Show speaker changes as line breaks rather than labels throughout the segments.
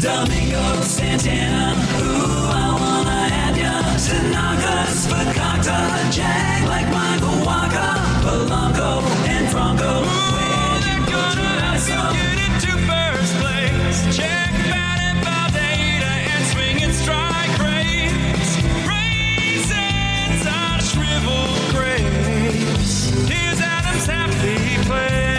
Domingo Santana, ooh, I wanna have ya. Tanaka's Fakakta, Jag like Michael Waka, Polanco and Franco. Where they're gonna have to get into first place. Check batted by data and swinging strike rates. Raisins are shriveled grapes. Here's Adam's happy place.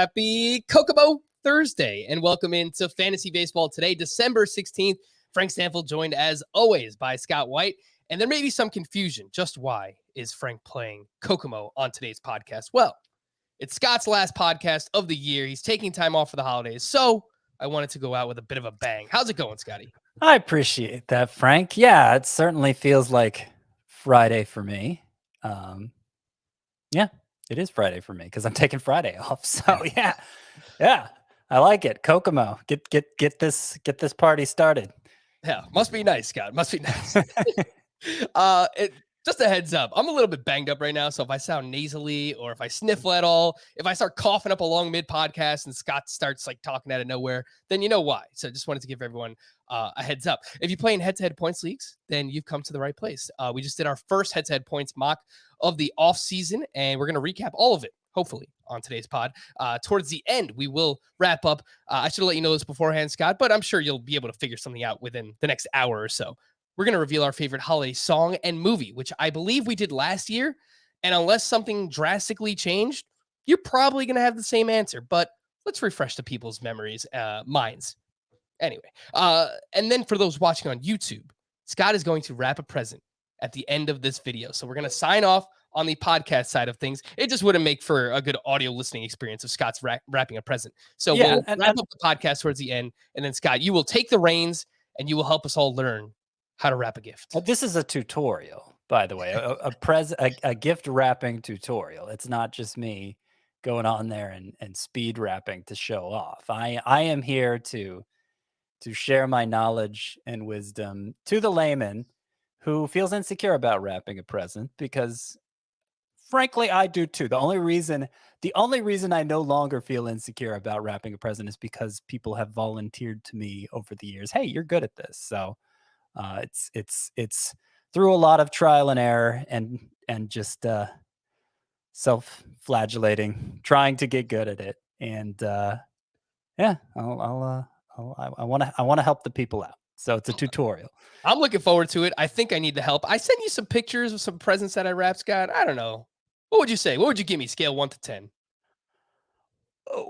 Happy Kokomo Thursday, and welcome into Fantasy Baseball today, December 16th. Frank Stampfl joined, as always, by Scott White, and there may be some confusion. Just why is Frank playing Kokomo on today's podcast? Well, it's Scott's last podcast of the year. He's taking time off for the holidays, so I wanted to go out with a bit of a bang. How's it going, Scotty?
I appreciate that, Frank. Yeah, it certainly feels like Friday for me. Yeah, it is Friday for me because I'm taking Friday off. So yeah, I like it. Kokomo, get this party started.
Yeah, must be nice, Scott. Must be nice. Just a heads up, I'm a little bit banged up right now, so if I sound nasally or if I sniffle at all, if I start coughing up along mid-podcast and Scott starts like talking out of nowhere, then you know why. So I just wanted to give everyone a heads up. If you play in head-to-head points leagues, then you've come to the right place. We just did our first head-to-head points mock of the offseason, and we're going to recap all of it, hopefully, on today's pod. Towards the end, we will wrap up. I should have let you know this beforehand, Scott, but I'm sure you'll be able to figure something out within the next hour or so. We're going to reveal our favorite holiday song and movie, which I believe we did last year. And unless something drastically changed, you're probably going to have the same answer. But let's refresh the people's memories, minds. Anyway, and then for those watching on YouTube, Scott is going to wrap a present at the end of this video. So we're going to sign off on the podcast side of things. It just wouldn't make for a good audio listening experience if Scott's wrapping a present. So we'll wrap up the podcast towards the end. And then, Scott, you will take the reins and you will help us all learn how to wrap a gift.
This is a tutorial, by the way, a gift wrapping tutorial. It's not just me going on there and speed wrapping to show off. I am here to share my knowledge and wisdom to the layman who feels insecure about wrapping a present, because frankly, I do too. The only reason I no longer feel insecure about wrapping a present is because people have volunteered to me over the years, hey, you're good at this. So it's through a lot of trial and error and just self-flagellating, trying to get good at it. And yeah, I want to help the people out. So it's a tutorial.
I'm looking forward to it. I think I need the help. I sent you some pictures of some presents that I wrapped, Scott. I don't know. What would you say? What would you give me? Scale 1 to 10.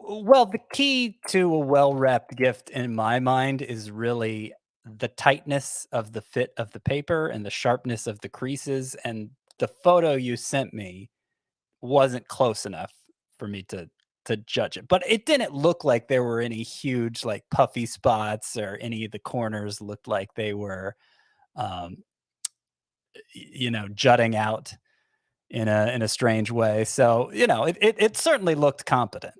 Well, the key to a well-wrapped gift in my mind is really the tightness of the fit of the paper and the sharpness of the creases. And the photo you sent me wasn't close enough for me to judge it, but it didn't look like there were any huge like puffy spots, or any of the corners looked like they were jutting out in a strange way. So it certainly looked competent.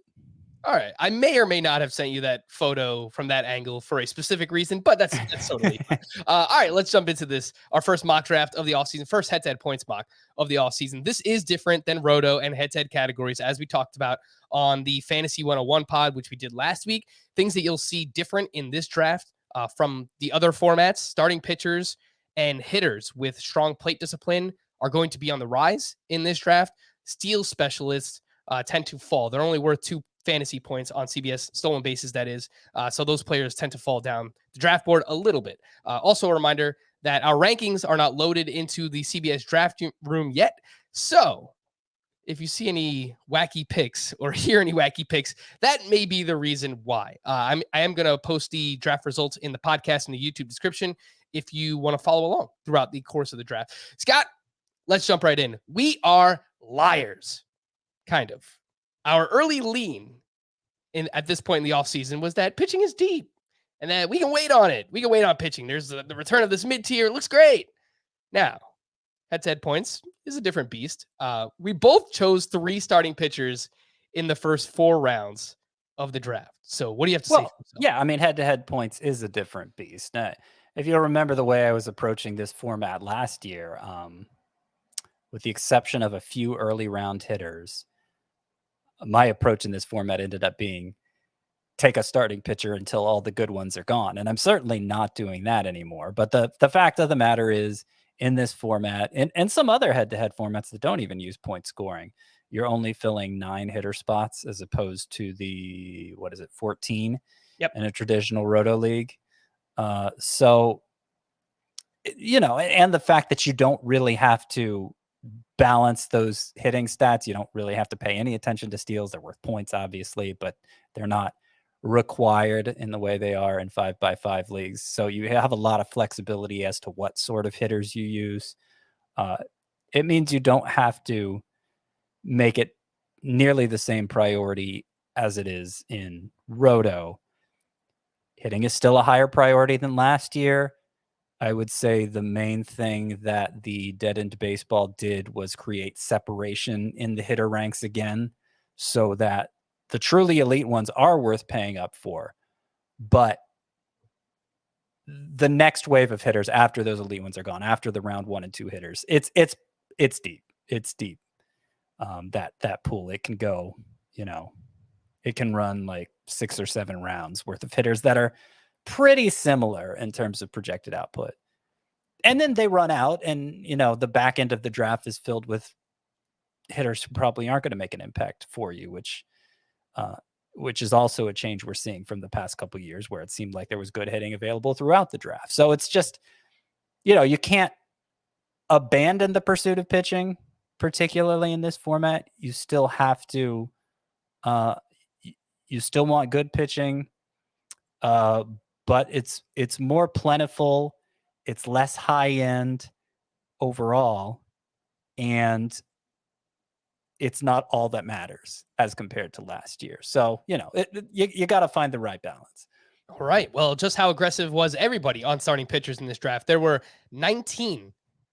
All right. I may or may not have sent you that photo from that angle for a specific reason, but that's totally fine. All right, let's jump into this. Our first mock draft of the offseason, first head-to-head points mock of the offseason. This is different than Roto and head-to-head categories, as we talked about on the Fantasy 101 pod, which we did last week. Things that you'll see different in this draft from the other formats. Starting pitchers and hitters with strong plate discipline are going to be on the rise in this draft. Steal specialists tend to fall. They're only worth 2 fantasy points on CBS stolen bases, that is. So those players tend to fall down the draft board a little bit. Also a reminder that our rankings are not loaded into the CBS draft room yet. So if you see any wacky picks or hear any wacky picks, that may be the reason why. I am going to post the draft results in the podcast in the YouTube description if you want to follow along throughout the course of the draft. Scott, let's jump right in. We are liars, kind of. Our early lean at this point in the offseason was that pitching is deep and that we can wait on it. We can wait on pitching. There's the return of this mid-tier. It looks great. Now, head-to-head points is a different beast. We both chose 3 starting pitchers in the first 4 rounds of the draft. So what do you have to say?
Yeah, I mean, head-to-head points is a different beast. if you'll remember the way I was approaching this format last year, with the exception of a few early round hitters, my approach in this format ended up being take a starting pitcher until all the good ones are gone. And I'm certainly not doing that anymore. But the fact of the matter is, in this format and some other head-to-head formats that don't even use point scoring, you're only filling 9 hitter spots as opposed to the, 14
Yep.
in a traditional roto league. So, and the fact that you don't really have to balance those hitting stats. You don't really have to pay any attention to steals. They're worth points, obviously, but they're not required in the way they are in 5x5 leagues. So you have a lot of flexibility as to what sort of hitters you use. It means you don't have to make it nearly the same priority as it is in Roto. Hitting is still a higher priority than last year. I would say the main thing that the Dead End Baseball did was create separation in the hitter ranks again, so that the truly elite ones are worth paying up for. But the next wave of hitters after those elite ones are gone, after the round 1 and 2 hitters, it's deep. It's deep. That pool, it can go, it can run like 6 or 7 rounds worth of hitters that are pretty similar in terms of projected output. And then they run out, and the back end of the draft is filled with hitters who probably aren't going to make an impact for you, which is also a change we're seeing from the past couple of years, where it seemed like there was good hitting available throughout the draft. So it's just, you can't abandon the pursuit of pitching, particularly in this format. You still have to, you still want good pitching, but it's more plentiful. It's less high end overall, and it's not all that matters as compared to last year. So, you got to find the right balance.
All right. Well, just how aggressive was everybody on starting pitchers in this draft? There were 19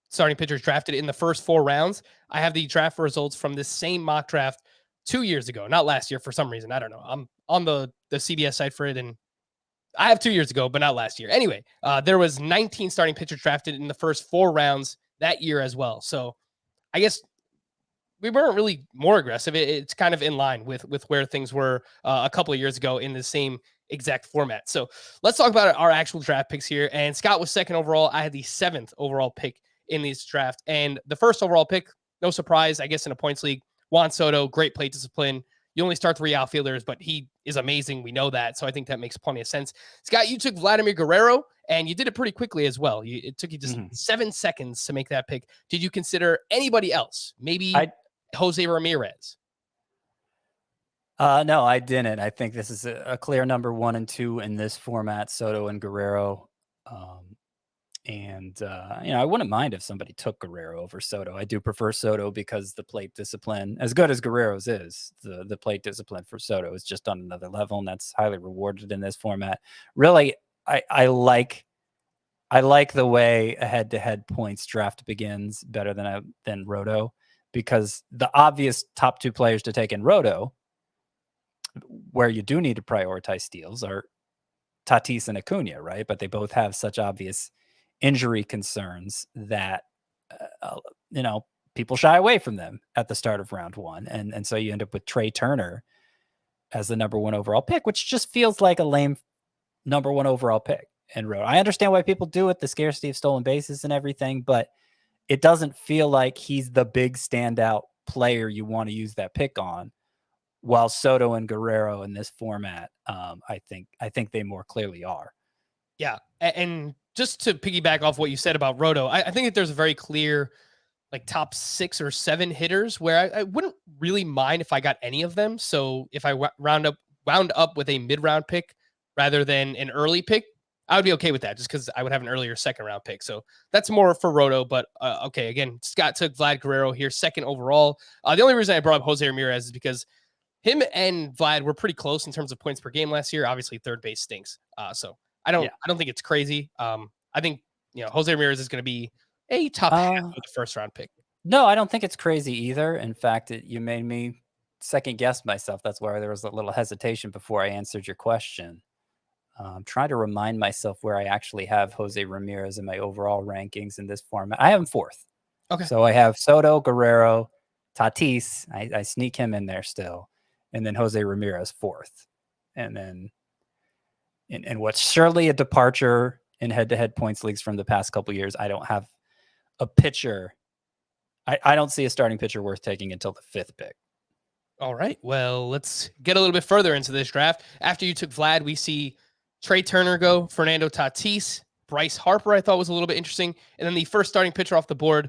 starting pitchers drafted in the first 4 rounds. I have the draft results from this same mock draft 2 years ago, not last year for some reason. I don't know. I'm on the CBS site for it, and I have 2 years ago, but not last year. Anyway, there was 19 starting pitchers drafted in the first 4 rounds that year as well. So I guess we weren't really more aggressive. It's kind of in line with where things were a couple of years ago in the same exact format. So let's talk about our actual draft picks here. And Scott was 2nd overall. I had the 7th overall pick in this draft. And the 1st overall pick, no surprise, I guess, in a points league, Juan Soto, great plate discipline. You only start 3 outfielders, but he is amazing. We know that. So I think that makes plenty of sense. Scott, you took Vladimir Guerrero, and you did it pretty quickly as well. It took you just 7 seconds to make that pick. Did you consider anybody else? Maybe Jose Ramirez?
No, I didn't. I think this is a clear number 1 and 2 in this format, Soto and Guerrero. I wouldn't mind if somebody took Guerrero over Soto. I do prefer Soto because the plate discipline, as good as Guerrero's is, the plate discipline for Soto is just on another level, and that's highly rewarded in this format. Really, I like the way a head-to-head points draft begins better than Roto, because the obvious top 2 players to take in Roto, where you do need to prioritize steals, are Tatis and Acuna, right? But they both have such obvious injury concerns that people shy away from them at the start of round 1, and so you end up with Trey Turner as the number 1 overall pick, which just feels like a lame number 1 overall pick in Roto. I understand why people do it, the scarcity of stolen bases and everything, but it doesn't feel like he's the big standout player you want to use that pick on. While Soto and Guerrero in this format, I think they more clearly are.
Yeah, and just to piggyback off what you said about Roto, I think that there's a very clear like top 6 or 7 hitters where I wouldn't really mind if I got any of them. So if I wound up with a mid-round pick rather than an early pick, I would be okay with that, just because I would have an earlier 2nd round pick. So that's more for Roto. But okay, again, Scott took Vlad Guerrero here, 2nd overall. The only reason I brought up Jose Ramirez is because him and Vlad were pretty close in terms of points per game last year. Obviously, third base stinks. So I don't think it's crazy. I think Jose Ramirez is going to be a top half of the 1st round pick.
No, I don't think it's crazy either. In fact, you made me second guess myself. That's why there was a little hesitation before I answered your question. I'm trying to remind myself where I actually have Jose Ramirez in my overall rankings in this format. I have him 4th.
Okay.
So I have Soto, Guerrero, Tatis. I sneak him in there still. And then Jose Ramirez 4th. And then in what's surely a departure in head-to-head points leagues from the past couple years, I don't have a pitcher. I don't see a starting pitcher worth taking until the 5th pick.
All right. Well, let's get a little bit further into this draft. After you took Vlad, we see Trey Turner go, Fernando Tatis, Bryce Harper, I thought was a little bit interesting. And then the first starting pitcher off the board,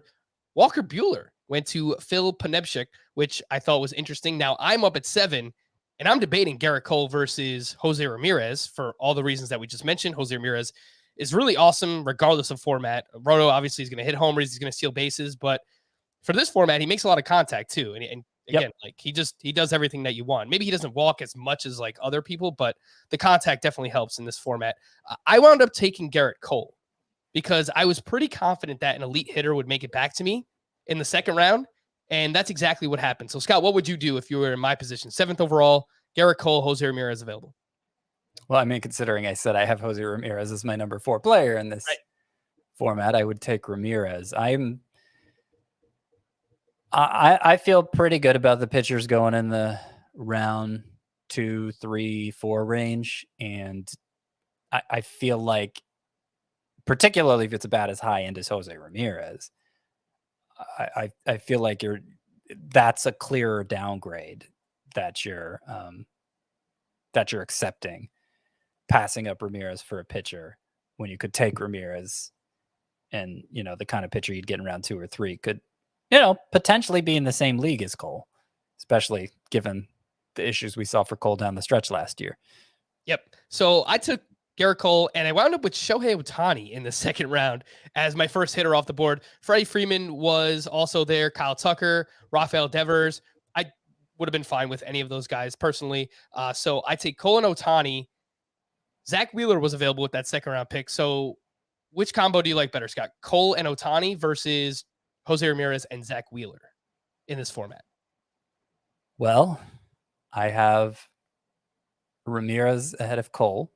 Walker Buehler, went to Phil Panevchik, which I thought was interesting. Now I'm up at 7, and I'm debating Garrett Cole versus Jose Ramirez for all the reasons that we just mentioned. Jose Ramirez is really awesome regardless of format. Roto obviously is going to hit homers, he's going to steal bases, but for this format, he makes a lot of contact too. And again, like he does everything that you want. Maybe he doesn't walk as much as like other people, but the contact definitely helps in this format. I wound up taking Garrett Cole because I was pretty confident that an elite hitter would make it back to me in the 2nd round. And that's exactly what happened. So Scott, what would you do if you were in my position? 7th overall, Garrett Cole, Jose Ramirez available.
Well, I mean, considering I said I have Jose Ramirez as my number 4 player in this format, I would take Ramirez. I feel pretty good about the pitchers going in the round 2, 3, 4 range. And I feel like, particularly if it's about as high end as Jose Ramirez, I feel like that's a clearer downgrade that you're accepting, passing up Ramirez for a pitcher when you could take Ramirez, and the kind of pitcher you'd get in round 2 or 3 could potentially be in the same league as Cole, especially given the issues we saw for Cole down the stretch last year.
Yep. So I took Garrett Cole, and I wound up with Shohei Ohtani in the 2nd round as my first hitter off the board. Freddie Freeman was also there, Kyle Tucker, Rafael Devers. I would have been fine with any of those guys personally. So I take Cole and Ohtani. Zach Wheeler was available with that 2nd round pick. So which combo do you like better, Scott? Cole and Ohtani versus Jose Ramirez and Zach Wheeler in this format?
Well, I have Ramirez ahead of Cole,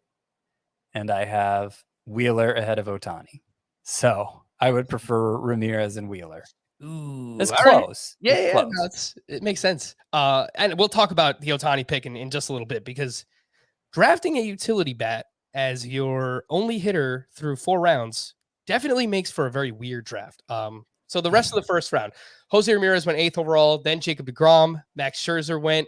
and I have Wheeler ahead of Ohtani. So I would prefer Ramirez and Wheeler.
Ooh,
it's close.
Right.
Yeah,
close. No, it makes sense. And we'll talk about the Ohtani pick in just a little bit, because drafting a utility bat as your only hitter through 4 rounds definitely makes for a very weird draft. So the rest of the 1st round, Jose Ramirez went 8th overall, then Jacob deGrom, Max Scherzer went,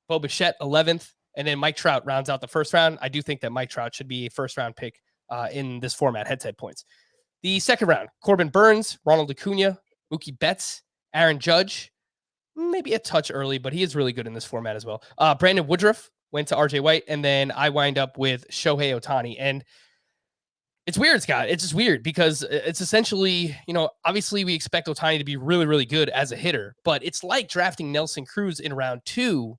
Bo Bichette 11th, and then Mike Trout rounds out the 1st round. I do think that Mike Trout should be a 1st round pick in this format, head-to-head points. The 2nd round, Corbin Burns, Ronald Acuna, Mookie Betts, Aaron Judge, maybe a touch early, but he is really good in this format as well. Brandon Woodruff went to RJ White, and then I wind up with Shohei Ohtani. And it's weird, Scott. It's just weird because it's essentially, obviously we expect Ohtani to be really, really good as a hitter, but it's like drafting Nelson Cruz in round 2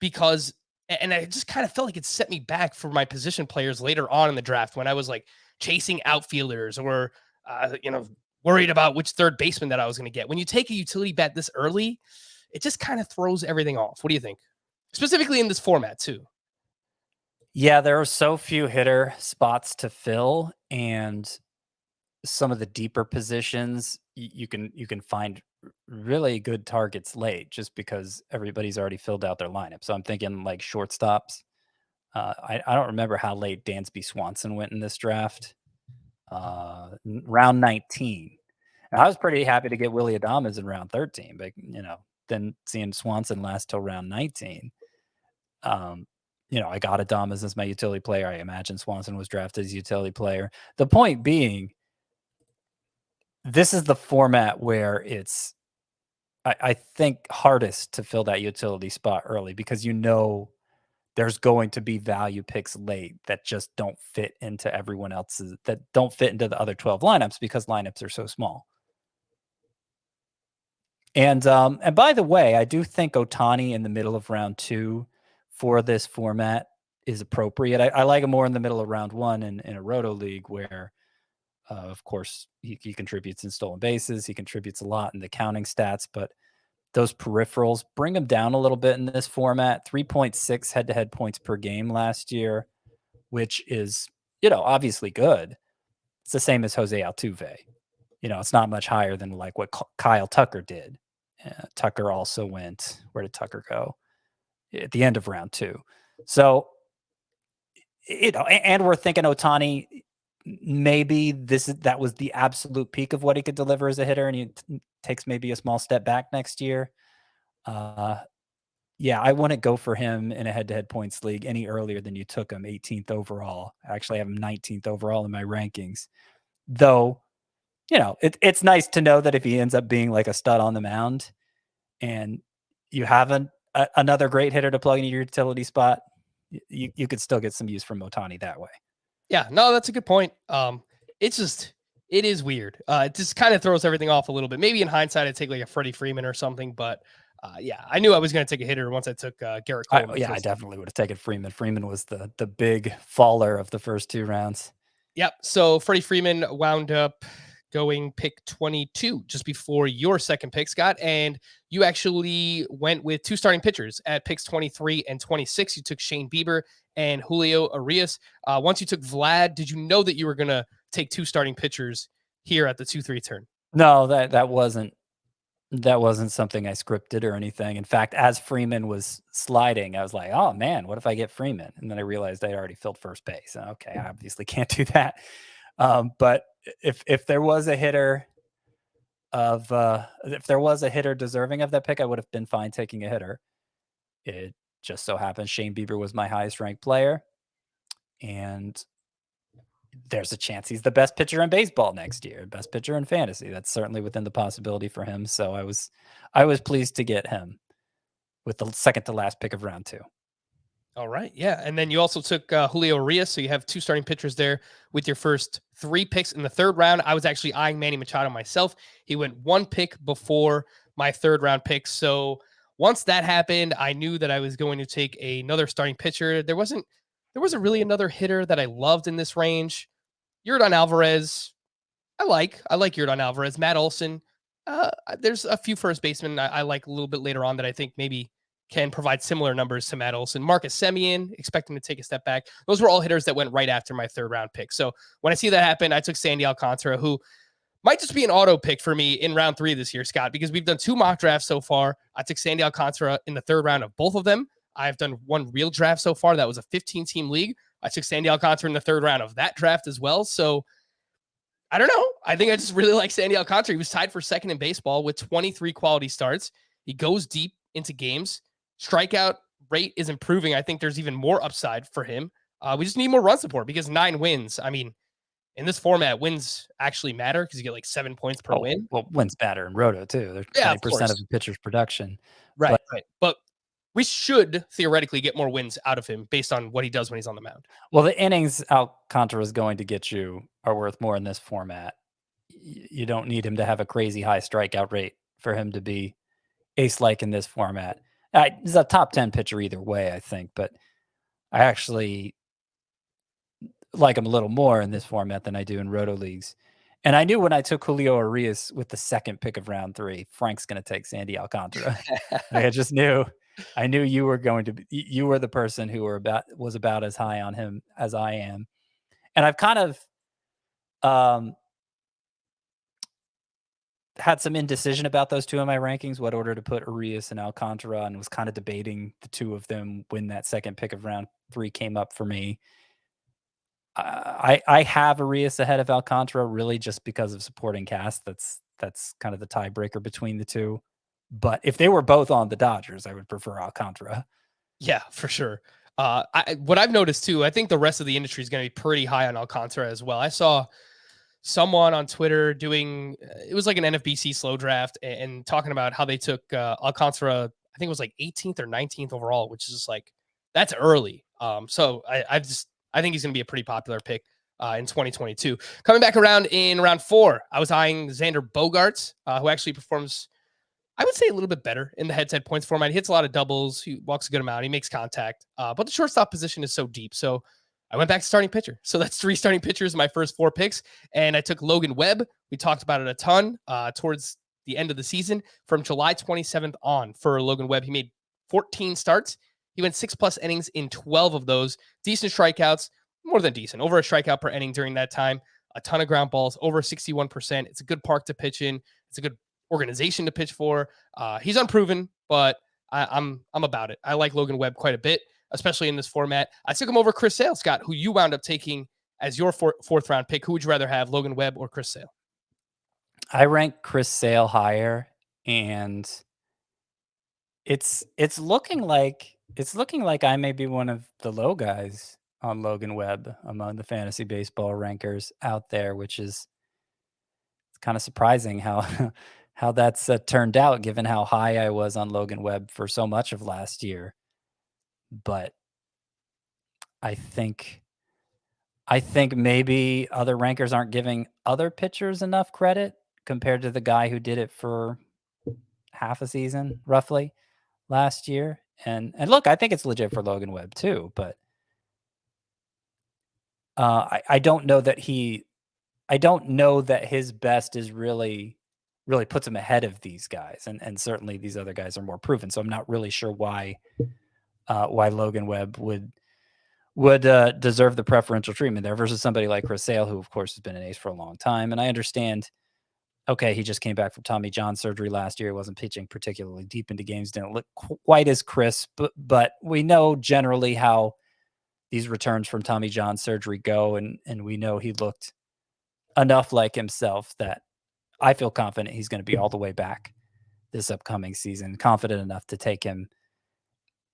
because, and I just kind of felt like it set me back for my position players later on in the draft when I was like chasing outfielders or, worried about which 3rd baseman that I was going to get. When you take a utility bat this early, it just kind of throws everything off. What do you think? Specifically in this format too.
Yeah, there are so few hitter spots to fill, and some of the deeper positions you can find really good targets late just because everybody's already filled out their lineup. So I'm thinking like shortstops. I don't remember how late Dansby Swanson went in this draft. Round 19. And I was pretty happy to get Willie Adames in round 13, but then seeing Swanson last till round 19. I got Adames as my utility player. I imagine Swanson was drafted as a utility player. The point being, this is the format where it's, I think, hardest to fill that utility spot early because there's going to be value picks late that just don't fit into everyone else's, that don't fit into the other 12 lineups because lineups are so small. And by the way, I do think Ohtani in the middle of round 2 for this format is appropriate. I like him more in the middle of round 1 in a Roto league where, of course, he contributes in stolen bases. He contributes a lot in the counting stats, but those peripherals bring him down a little bit in this format. 3.6 head-to-head points per game last year. which is, obviously good. It's the same as Jose Altuve. It's not much higher than like what Kyle Tucker did. Tucker also went, where did Tucker go? At the end of round 2. So, and we're thinking Ohtani, maybe that was the absolute peak of what he could deliver as a hitter, and he takes maybe a small step back next year. Yeah, I wouldn't go for him in a head-to-head points league any earlier than you took him 18th overall. I actually have him 19th overall in my rankings. Though, it's nice to know that if he ends up being like a stud on the mound and you have another great hitter to plug into your utility spot, you could still get some use from Ohtani that way.
Yeah, no, that's a good point. It is weird. It just kind of throws everything off a little bit. Maybe in hindsight, I'd take like a Freddie Freeman or something, but yeah, I knew I was going to take a hitter once I took Garrett Cole.
I definitely would have taken Freeman. Freeman was the big faller of the first 2 rounds.
Yep. So Freddie Freeman wound up going pick 22 just before your second pick, Scott. And you actually went with 2 starting pitchers at picks 23 and 26. You took Shane Bieber and Julio Arias. Once you took Vlad, did you know that you were going to take 2 starting pitchers here at the 2-3 turn?
No, that wasn't something I scripted or anything. In fact, as Freeman was sliding, I was like, oh man, what if I get Freeman? And then I realized I already filled first base. Okay, I obviously can't do that. But if there was a hitter deserving of that pick, I would have been fine taking a hitter. It just so happens Shane Bieber was my highest ranked player, and there's a chance he's the best pitcher in baseball next year, best pitcher in fantasy. That's certainly within the possibility for him. So I was pleased to get him with the second to last pick of round 2.
All right. Yeah. And then you also took Julio Arias. So you have 2 starting pitchers there with your first 3 picks in the 3rd round. I was actually eyeing Manny Machado myself. He went 1 pick before my 3rd round pick. So once that happened, I knew that I was going to take another starting pitcher. There wasn't really another hitter that I loved in this range. Yordan Alvarez, I like Yordan Alvarez. Matt Olson, there's a few first basemen I like a little bit later on that I think maybe can provide similar numbers to Matt Olson. Marcus Semien, expecting to take a step back. Those were all hitters that went right after my 3rd round pick. So when I see that happen, I took Sandy Alcantara, who might just be an auto pick for me in round 3 this year, Scott, because we've done 2 mock drafts so far. I took Sandy Alcantara in the 3rd round of both of them. I've done 1 real draft so far. That was a 15-team league. I took Sandy Alcantara in the 3rd round of that draft as well. So I don't know. I think I just really like Sandy Alcantara. He was tied for 2nd in baseball with 23 quality starts. He goes deep into games. Strikeout rate is improving. I think there's even more upside for him. We just need more run support because 9 wins. I mean, in this format, wins actually matter because you get like 7 points per win.
Well, wins matter in Roto too. They're 20% of the pitcher's production.
Right. But we should theoretically get more wins out of him based on what he does when he's on the mound.
Well, the innings Alcantara is going to get you are worth more in this format. You don't need him to have a crazy high strikeout rate for him to be ace-like in this format. He's a top 10 pitcher either way, I think, but I actually like him a little more in this format than I do in Roto leagues. And I knew when I took Julio Arias with the 2nd pick of round 3, Frank's going to take Sandy Alcantara. I just knew. I knew you were going to be. You were the person who was about as high on him as I am, and I've kind of had some indecision about those 2 in my rankings, what order to put Arias and Alcantara, and was kind of debating the 2 of them when that 2nd pick of round 3 came up for me. I have Arias ahead of Alcantara really just because of supporting cast. That's kind of the tiebreaker between the 2. But if they were both on the Dodgers, I would prefer Alcantara.
Yeah, for sure. What I've noticed too, I think the rest of the industry is going to be pretty high on Alcantara as well. I saw someone on Twitter doing, it was like an NFBC slow draft and talking about how they took Alcantara, I think it was like 18th or 19th overall, which is just like, that's early. So I think he's going to be a pretty popular pick in 2022. Coming back around in round 4, I was eyeing Xander Bogaerts, who actually performs, I would say, a little bit better in the head-to-head points format. He hits a lot of doubles. He walks a good amount. He makes contact. But the shortstop position is so deep. So I went back to starting pitcher. So that's 3 starting pitchers in my first 4 picks. And I took Logan Webb. We talked about it a ton towards the end of the season. From July 27th on for Logan Webb, he made 14 starts. He went 6+ innings in 12 of those. Decent strikeouts. more than decent. Over a strikeout per inning during that time. A ton of ground balls, over 61%. It's a good park to pitch in. It's a good organization to pitch for. He's unproven, but I'm about it. I like Logan Webb quite a bit, especially in this format. I took him over Chris Sale, Scott, who you wound up taking as your fourth round pick. Who would you rather have, Logan Webb or Chris Sale?
I rank Chris Sale higher, and it's looking like I may be one of the low guys on Logan Webb among the fantasy baseball rankers out there, which is kind of surprising how how that's turned out, given how high I was on Logan Webb for so much of last year. But I think maybe other rankers aren't giving other pitchers enough credit compared to the guy who did it for half a season roughly last year. And look, I think it's legit for Logan Webb too, but I don't know that his best is really puts him ahead of these guys, and certainly these other guys are more proven. So I'm not really sure why Logan Webb would deserve the preferential treatment there versus somebody like Chris Sale, who of course has been an ace for a long time. And I understand, okay, he just came back from Tommy John surgery last year. He wasn't pitching particularly deep into games, didn't look quite as crisp, but we know generally how these returns from Tommy John surgery go, and we know he looked enough like himself that I feel confident he's going to be all the way back this upcoming season, confident enough to take him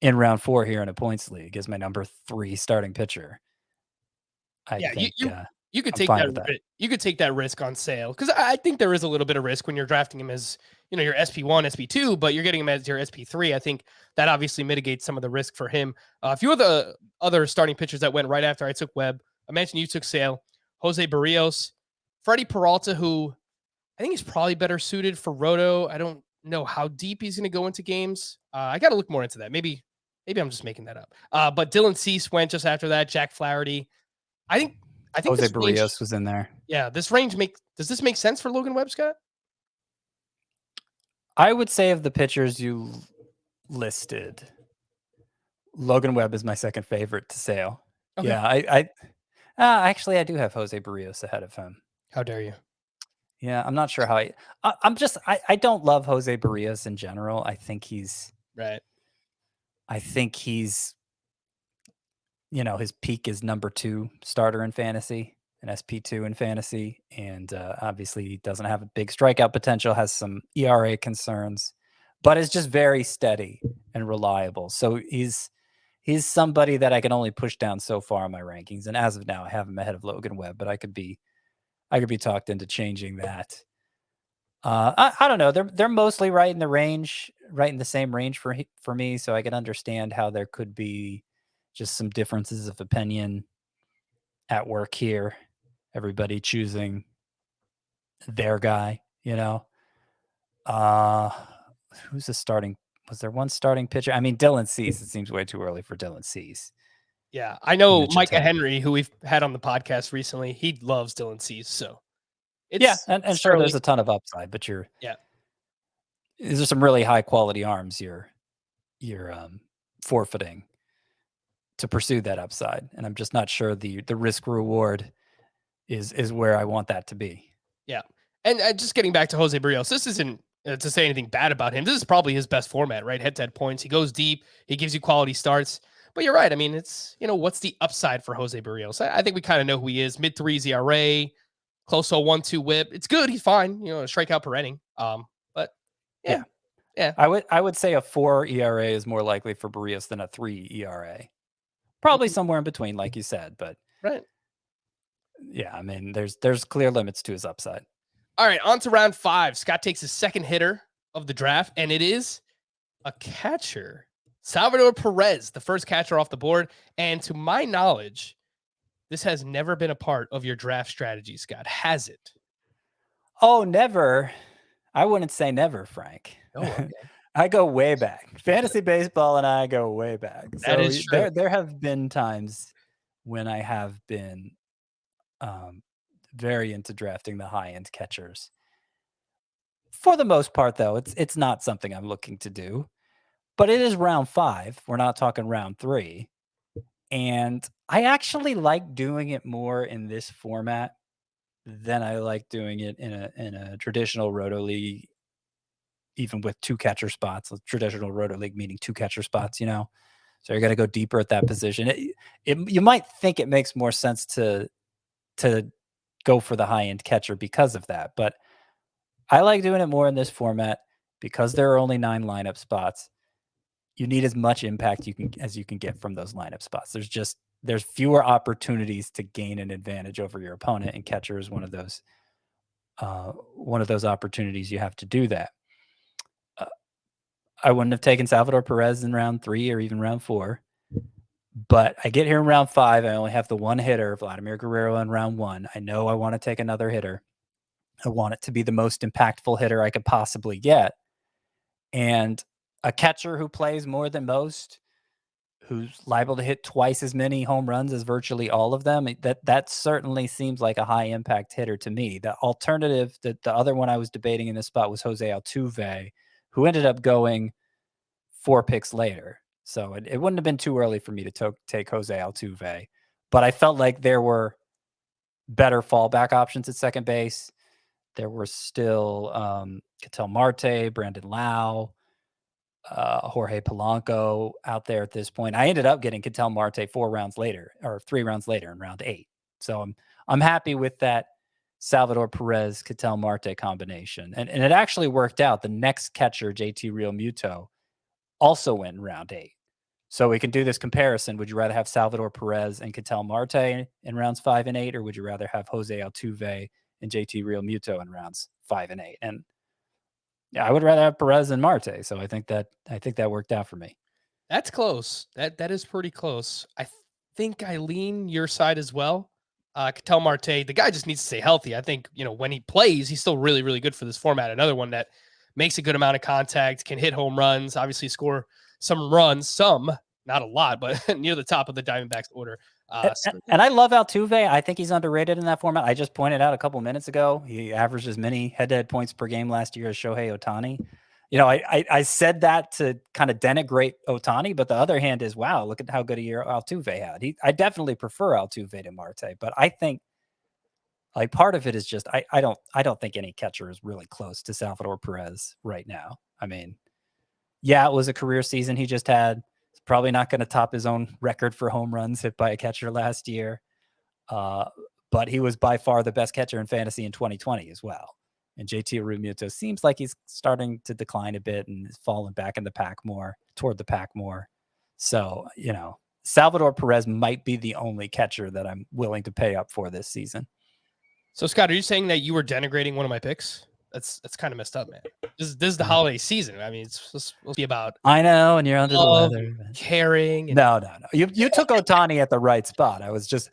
in round 4 here in a points league as my number 3 starting pitcher. I think
you could
I'm
take
fine with
that.
that.
You could take that risk on Sale, because I think there is a little bit of risk when you're drafting him as, you know, your SP1, SP2, but you're getting him as your SP3. I think that obviously mitigates some of the risk for him. A few of the other starting pitchers that went right after I took Webb, I mentioned you took Sale, Jose Barrios, Freddie Peralta, who I think he's probably better suited for Roto. I don't know how deep he's going to go into games. I got to look more into that. Maybe I'm just making that up. But Dylan Cease went just after that. Jack Flaherty. I think
Jose
this
Barrios
range,
was in there.
yeah, this range does this make sense for Logan Webb, Scott?
I would say of the pitchers you listed, Logan Webb is my second favorite to Sale.
Okay.
Yeah, actually I do have Jose Barrios ahead of him.
How dare you?
Yeah, I'm not sure how I don't love Jose Barrios in general. I think he's
Right.
you know, his peak is number 2 starter in fantasy, an SP2 in fantasy, and obviously he doesn't have a big strikeout potential, has some ERA concerns, but is just very steady and reliable. So he's somebody that I can only push down so far in my rankings, and as of now I have him ahead of Logan Webb, but I could be talked into changing that. I don't know. They're mostly right in the same range for me, so I can understand how there could be just some differences of opinion at work here. Everybody choosing their guy, you know. Who's the starting? Was there one starting pitcher? I mean, Dylan Cease. It seems way too early for Dylan Cease.
Yeah, I know
Mentioned
Micah
him.
Henry, who we've had on the podcast recently. He loves Dylan Cease, so
and sure, there's a ton of upside, but these are some really high quality arms you're forfeiting to pursue that upside, and I'm just not sure the risk reward is where I want that to be.
Yeah, and just getting back to Jose Barrios, this isn't to say anything bad about him. This is probably his best format, right? Head-to-head points. He goes deep. He gives you quality starts. But you're right. I mean, it's, you know, what's the upside for Jose Barrios? I think we kind of know who he is. Mid-3s ERA, close to a 1-2 whip. It's good. He's fine. You know, a strikeout per inning. But yeah.
I would say a 4 ERA is more likely for Barrios than a 3 ERA. Probably somewhere in between, like you said, but
Right.
Yeah, I mean, there's clear limits to his upside.
All right, on to round 5. Scott takes his second hitter of the draft, and it is a catcher. Salvador Perez, the first catcher off the board. And to my knowledge, this has never been a part of your draft strategy, Scott. Has it?
Oh, never. I wouldn't say never, Frank.
Oh, okay.
I go way back. Fantasy baseball and I go way back.
That is true.
There have been times when I have been very into drafting the high-end catchers. For the most part, though, it's not something I'm looking to do. But it is round 5. We're not talking round 3. And I actually like doing it more in this format than I like doing it in a traditional roto league, even with 2 catcher spots. A traditional roto league meaning 2 catcher spots, you know? So you're gonna go deeper at that position. You might think it makes more sense to go for the high-end catcher because of that, but I like doing it more in this format because there are only 9 lineup spots. You need as much impact you can get from those lineup spots. There's fewer opportunities to gain an advantage over your opponent, and catcher is one of those opportunities you have to do that. I wouldn't have taken Salvador Perez in round 3 or even round 4, but I get here in round 5. I only have the one hitter, Vladimir Guerrero, in round 1. I know I want to take another hitter. I want it to be the most impactful hitter I could possibly get. And a catcher who plays more than most, who's liable to hit twice as many home runs as virtually all of them, that certainly seems like a high impact hitter to me. The alternative, the other one I was debating in this spot was Jose Altuve, who ended up going 4 picks later. So it wouldn't have been too early for me to take Jose Altuve, but I felt like there were better fallback options at second base. There were still Ketel Marte, Brandon Lau, Jorge Polanco out there at this point. I ended up getting Ketel Marte 3 rounds later in round 8. So I'm happy with that Salvador Perez Ketel Marte combination. And it actually worked out. The next catcher, JT Realmuto, also went in round 8. So we can do this comparison. Would you rather have Salvador Perez and Ketel Marte in rounds 5 and 8, or would you rather have Jose Altuve and JT Realmuto in rounds 5 and 8? And yeah, I would rather have Perez and Marte. So I think that worked out for me.
That's close. That is pretty close. I think I lean your side as well. Ketel Marte, the guy just needs to stay healthy. I think, when he plays, he's still really, really good for this format. Another one that makes a good amount of contact, can hit home runs, obviously score some runs, some, not a lot, but near the top of the Diamondbacks order.
And I love Altuve. I think he's underrated in that format. I just pointed out a couple minutes ago, he averaged as many head-to-head points per game last year as Shohei Ohtani. I said that to kind of denigrate Ohtani, but the other hand is, wow, look at how good a year Altuve had. I definitely prefer Altuve to Marte, but I think like part of it is just I don't think any catcher is really close to Salvador Perez right now. I mean, yeah, it was a career season he just had. He's probably not going to top his own record for home runs hit by a catcher last year. But he was by far the best catcher in fantasy in 2020 as well. And JT Realmuto seems like he's starting to decline a bit and is falling back in the pack more, toward the pack more. So, Salvador Perez might be the only catcher that I'm willing to pay up for this season.
So, Scott, are you saying that you were denigrating one of my picks? That's kind of messed up, man. This is the holiday season. I mean, it's supposed to be about.
I know, and you're under the weather.
Caring. And
no. You took Ohtani at the right spot. I was just,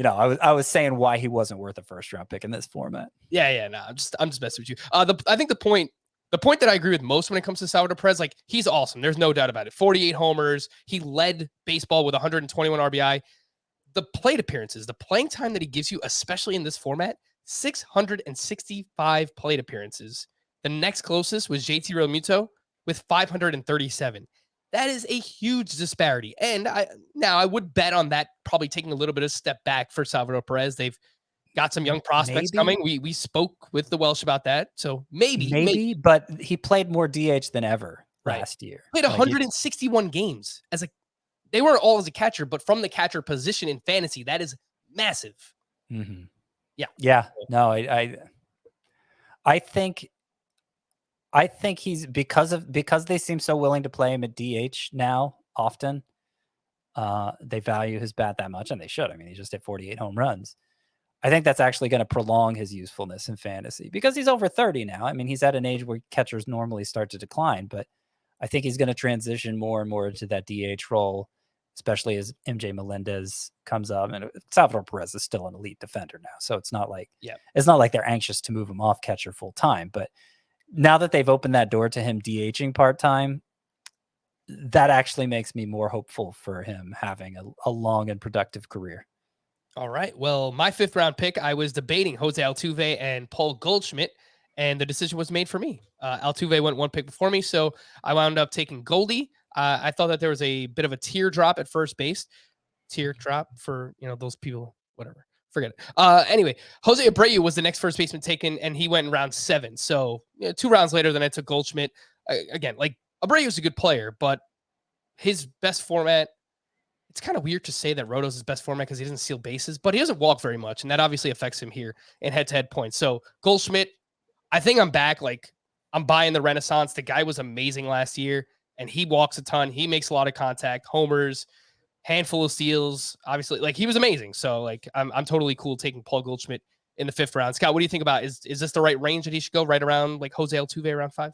I was saying why he wasn't worth a first round pick in this format.
Yeah. No, I'm just messing with you. I think the point that I agree with most when it comes to Salvador Perez, like he's awesome. There's no doubt about it. 48 homers. He led baseball with 121 RBI. The plate appearances, the playing time that he gives you, especially in this format, 665 plate appearances. The next closest was JT Realmuto with 537. That is a huge disparity. And I would bet on that probably taking a little bit of step back for Salvador Perez. They've got some young prospects coming. We spoke with the Welsh about that. So maybe,
but he played more DH than ever last year.
Played 161 games they weren't all as a catcher, but from the catcher position in fantasy, that is massive.
Mm-hmm.
Yeah.
No, I think he's because they seem so willing to play him at DH now often. They value his bat that much, and they should. I mean, he just hit 48 home runs. I think that's actually going to prolong his usefulness in fantasy because he's over 30 now. I mean, he's at an age where catchers normally start to decline, but I think he's going to transition more and more into that DH role, especially as MJ Melendez comes up. And Salvador Perez is still an elite defender now, so it's not like they're anxious to move him off catcher full time. But now that they've opened that door to him DHing part time, that actually makes me more hopeful for him having a long and productive career.
All right. Well, my 5th round pick, I was debating Jose Altuve and Paul Goldschmidt, and the decision was made for me. Altuve went 1 pick before me, so I wound up taking Goldie. I thought that there was a bit of a teardrop at first base. tier drop for, those people, whatever. Forget it. Anyway, Jose Abreu was the next first baseman taken, and he went in round 7. So 2 rounds later than I took Goldschmidt. Again, like Abreu is a good player, but his best format, it's kind of weird to say that Roto's his best format because he doesn't steal bases, but he doesn't walk very much, and that obviously affects him here in head-to-head points. So Goldschmidt, I think I'm back. Like, I'm buying the renaissance. The guy was amazing last year, and he walks a ton. He makes a lot of contact, homers, handful of steals. Obviously, like, he was amazing. So, like, I'm totally cool taking Paul Goldschmidt in the 5th round. Scott, what do you think about? Is this the right range that he should go, right around like Jose Altuve around 5?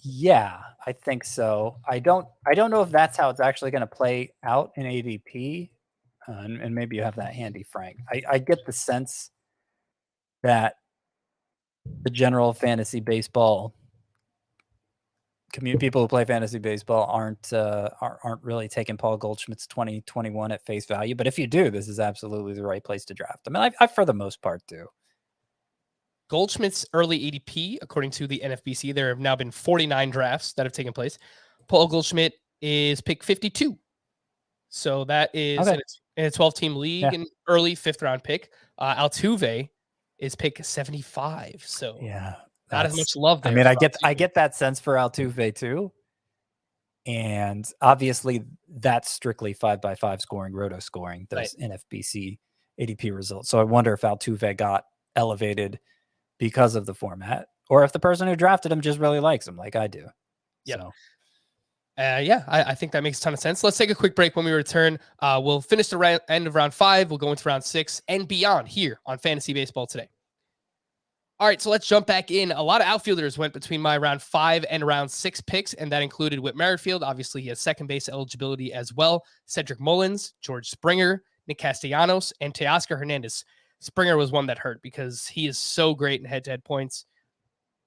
Yeah, I think so. I don't know if that's how it's actually going to play out in ADP, and maybe you have that handy, Frank. I get the sense that the general fantasy baseball community, people who play fantasy baseball, aren't really taking Paul Goldschmidt's 2021 at face value. But if you do, this is absolutely the right place to draft him. And I for the most part do.
Goldschmidt's early ADP, according to the NFBC, there have now been 49 drafts that have taken place. Paul Goldschmidt is pick 52. So that is in a 12-team league, an early 5th round pick. Altuve is pick 75. So not as much love there.
I mean, I get that sense for Altuve too. And obviously that's strictly 5x5 scoring, roto scoring, those NFBC ADP results. So I wonder if Altuve got elevated because of the format, or if the person who drafted him just really likes him like I do.
Yeah.
So.
I think that makes a ton of sense. Let's take a quick break. When we return, we'll finish the end of round 5. We'll go into round 6 and beyond here on Fantasy Baseball Today. All right, so let's jump back in. A lot of outfielders went between my round 5 and round 6 picks, and that included Whit Merrifield. Obviously, he has second base eligibility as well. Cedric Mullins, George Springer, Nick Castellanos, and Teoscar Hernandez. Springer was one that hurt because he is so great in head-to-head points.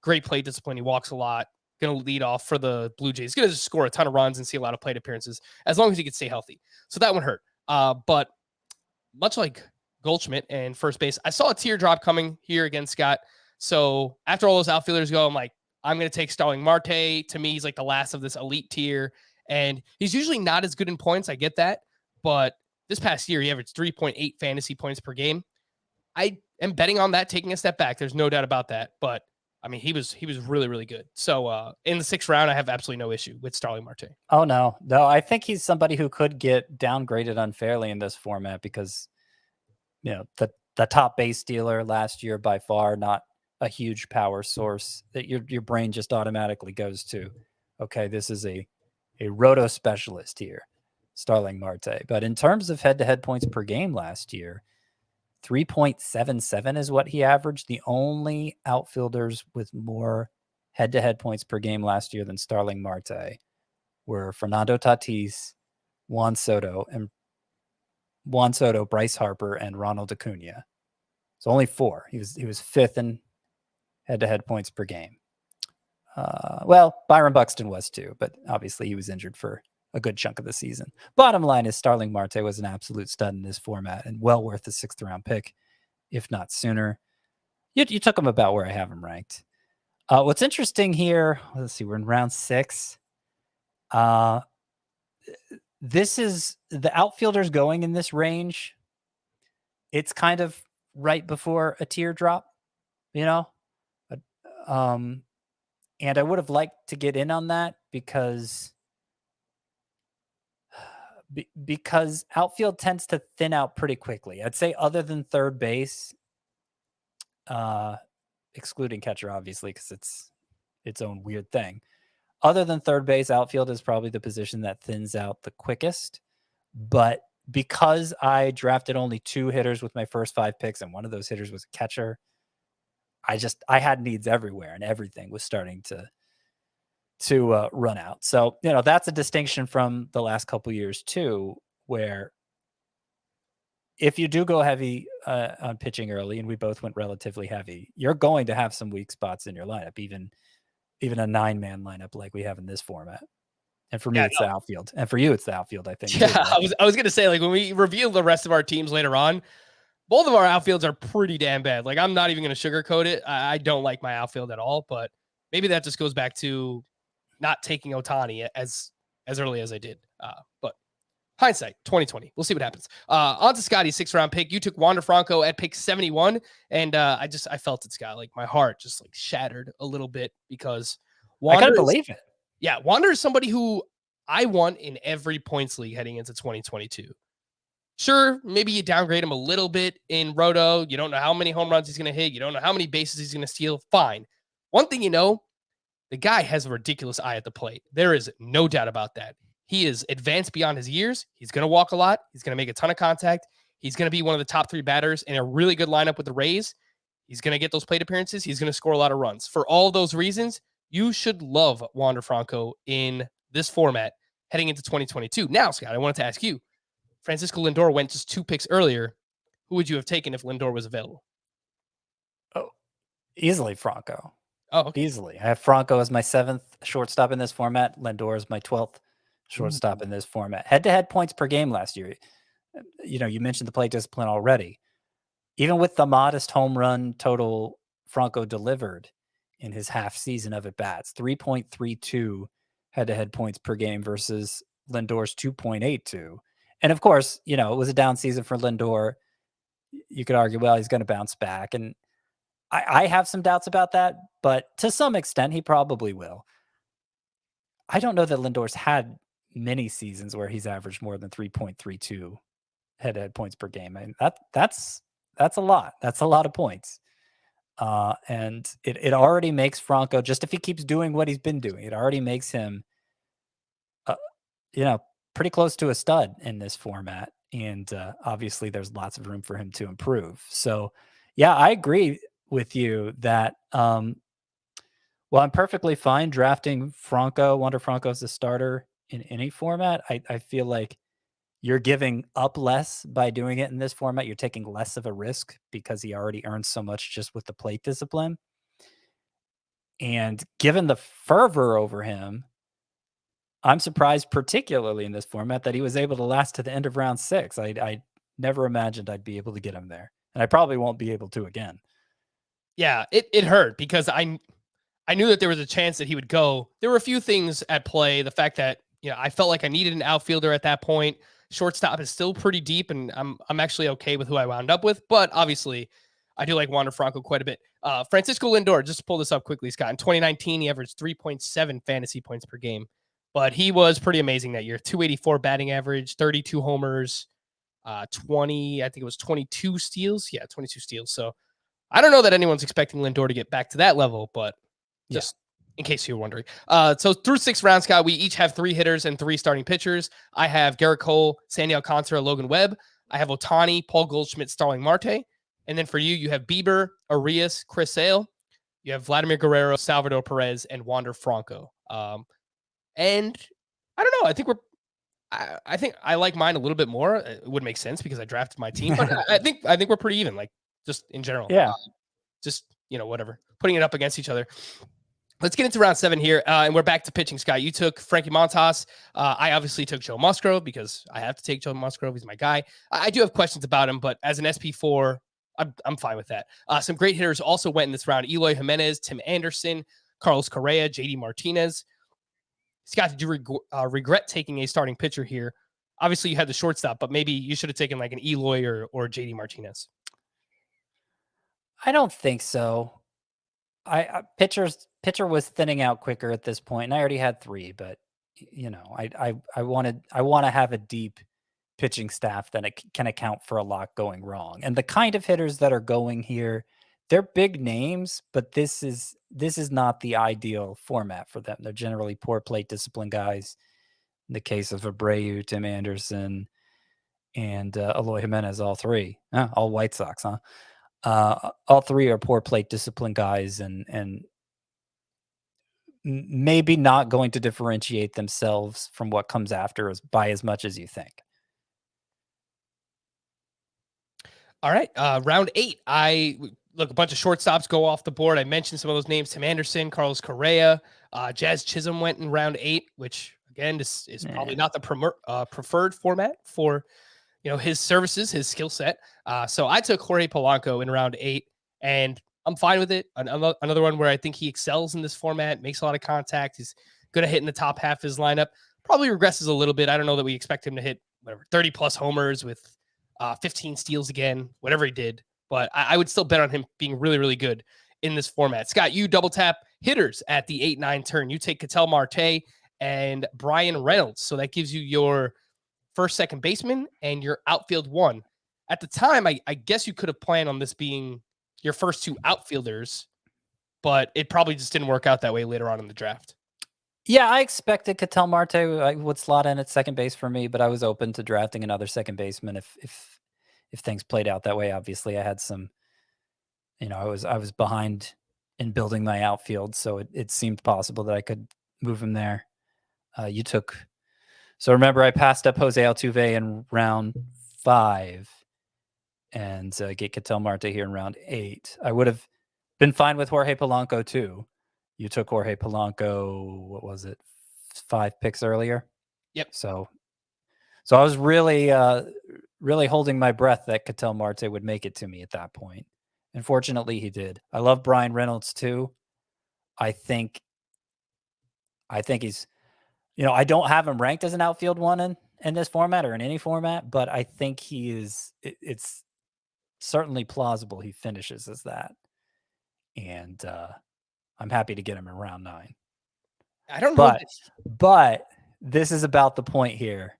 Great plate discipline. He walks a lot. Going to lead off for the Blue Jays. Going to just score a ton of runs and see a lot of plate appearances as long as he can stay healthy. So that one hurt. But much like Goldschmidt and first base, I saw a teardrop coming here against Scott. So after all those outfielders go, I'm like, I'm going to take Starling Marte. To me, he's like the last of this elite tier. And he's usually not as good in points. I get that. But this past year, he averaged 3.8 fantasy points per game. I am betting on that taking a step back. There's no doubt about that. But I mean, he was really, really good. So in the 6th round, I have absolutely no issue with Starling Marte.
Oh, no. I think he's somebody who could get downgraded unfairly in this format because, the top base stealer last year, by far not a huge power source that your brain just automatically goes to. Okay, this is a roto specialist here, Starling Marte. But in terms of head-to-head points per game last year, 3.77 is what he averaged. The only outfielders with more head-to-head points per game last year than Starling Marte were Fernando Tatis, Juan Soto, Bryce Harper, and Ronald Acuna. So only 4. He was 5th in head-to-head points per game. Well, Byron Buxton was too, but obviously he was injured for a good chunk of the season. Bottom line is Starling Marte was an absolute stud in this format and well worth the 6th round pick, if not sooner. You took him about where I have him ranked. What's interesting here, let's see, we're in round 6. This is the outfielders going in this range. It's kind of right before a teardrop, and I would have liked to get in on that because outfield tends to thin out pretty quickly. I'd say other than third base, excluding catcher, obviously, because it's its own weird thing. Other than third base, outfield is probably the position that thins out the quickest. But because I drafted only 2 hitters with my first 5 picks, and one of those hitters was a catcher, I had needs everywhere, and everything was starting to run out. So, that's a distinction from the last couple years too, where if you do go heavy on pitching early, and we both went relatively heavy, you're going to have some weak spots in your lineup, even a 9-man lineup like we have in this format. And for me, it's the outfield. And for you, it's the outfield, I think.
Yeah,
too, right?
I was going to say, like, when we reveal the rest of our teams later on, both of our outfields are pretty damn bad. Like, I'm not even going to sugarcoat it. I don't like my outfield at all, but maybe that just goes back to not taking Ohtani as early as I did. But hindsight, 2020. We'll see what happens. On to Scotty's 6th round pick. You took Wander Franco at pick 71. And I felt it, Scott. Like my heart just like shattered a little bit because
I couldn't believe it.
Yeah, Wander is somebody who I want in every points league heading into 2022. Sure, maybe you downgrade him a little bit in Roto. You don't know how many home runs he's going to hit. You don't know how many bases he's going to steal. Fine. One thing you know, the guy has a ridiculous eye at the plate. There is no doubt about that. He is advanced beyond his years. He's going to walk a lot. He's going to make a ton of contact. He's going to be one of the top 3 batters in a really good lineup with the Rays. He's going to get those plate appearances. He's going to score a lot of runs. For all those reasons, you should love Wander Franco in this format heading into 2022. Now, Scott, I wanted to ask you, Francisco Lindor went just 2 picks earlier. Who would you have taken if Lindor was available?
Oh, easily Franco.
Oh, okay.
Easily. I have Franco as my 7th shortstop in this format. Lindor is my 12th shortstop in this format. Head-to-head points per game last year. You mentioned the plate discipline already. Even with the modest home run total Franco delivered in his half season of at-bats, 3.32 head-to-head points per game versus Lindor's 2.82. And of course, it was a down season for Lindor. You could argue, well, he's going to bounce back. And I have some doubts about that, but to some extent, he probably will. I don't know that Lindor's had many seasons where he's averaged more than 3.32 head-to-head points per game. I mean, that's a lot. That's a lot of points. And it already makes Franco, just if he keeps doing what he's been doing, it already makes him, pretty close to a stud in this format. And obviously there's lots of room for him to improve. So yeah, I agree with you that, I'm perfectly fine drafting Wander Franco as a starter in any format. I feel like you're giving up less by doing it in this format. You're taking less of a risk because he already earns so much just with the plate discipline. And given the fervor over him, I'm surprised, particularly in this format, that he was able to last to the end of round 6. I never imagined I'd be able to get him there, and I probably won't be able to again.
Yeah, it hurt because I knew that there was a chance that he would go. There were a few things at play. The fact that I felt like I needed an outfielder at that point. Shortstop is still pretty deep, and I'm actually okay with who I wound up with. But obviously, I do like Wander Franco quite a bit. Francisco Lindor, just to pull this up quickly, Scott. In 2019, he averaged 3.7 fantasy points per game, but he was pretty amazing that year. 284 batting average, 32 homers, 22 steals. Yeah, 22 steals. So I don't know that anyone's expecting Lindor to get back to that level, but just in case you're wondering. So through 6 rounds, Scott, we each have 3 hitters and 3 starting pitchers. I have Garrett Cole, Sandy Alcantara, Logan Webb. I have Ohtani, Paul Goldschmidt, Starling Marte. And then for you have Bieber, Arias, Chris Sale. You have Vladimir Guerrero, Salvador Perez, and Wander Franco. And I don't know. I think I like mine a little bit more. It would make sense because I drafted my team, but I think we're pretty even, like just in general.
Yeah.
Just, whatever, putting it up against each other. Let's get into round 7 here. And we're back to pitching, Scott. You took Frankie Montas. I obviously took Joe Musgrove because I have to take Joe Musgrove. He's my guy. I do have questions about him, but as an SP4, I'm fine with that. Some great hitters also went in this round. Eloy Jimenez, Tim Anderson, Carlos Correa, JD Martinez. Scott, did you regret taking a starting pitcher here? Obviously, you had the shortstop, but maybe you should have taken like an Eloy or JD Martinez.
I don't think so. Pitcher was thinning out quicker at this point, and I already had 3. But I want to have a deep pitching staff that it can account for a lot going wrong. And the kind of hitters that are going here, they're big names, but this is not the ideal format for them. They're generally poor plate discipline guys. In the case of Abreu, Tim Anderson, and Eloy Jimenez, all 3. All White Sox, huh? All 3 are poor plate discipline guys and maybe not going to differentiate themselves from what comes after by as much as you think.
All right. Round 8. A bunch of shortstops go off the board. I mentioned some of those names: Tim Anderson, Carlos Correa, Jazz Chisholm went in round 8, which again is probably not the preferred format for his services, his skill set. So I took Jorge Polanco in round 8, and I'm fine with it. Another one where I think he excels in this format, makes a lot of contact. He's good at hitting the top half of his lineup. Probably regresses a little bit. I don't know that we expect him to hit whatever 30 plus homers with 15 steals again, whatever he did. But I would still bet on him being really, really good in this format. Scott, you double tap hitters at the 8-9 turn. You take Ketel Marte and Brian Reynolds. So that gives you your first, second baseman and your outfield one. At the time, I guess you could have planned on this being your first two outfielders, but it probably just didn't work out that way later on in the draft.
Yeah, I expected Ketel Marte would slot in at second base for me, but I was open to drafting another second baseman if things played out that way. Obviously, I had some, I was behind in building my outfield, so it seemed possible that I could move him there. So remember, I passed up Jose Altuve in round 5 and get Ketel Marte here in round 8. I would have been fine with Jorge Polanco too. You took Jorge Polanco, what was it, 5 picks earlier?
Yep.
So I was really, really holding my breath that Ketel Marte would make it to me at that point. And fortunately, he did. I love Brian Reynolds too. I think he's, I don't have him ranked as an outfield one in this format or in any format, but I think he is. It's certainly plausible he finishes as that, and I'm happy to get him in round 9.
I don't know.
But this is about the point here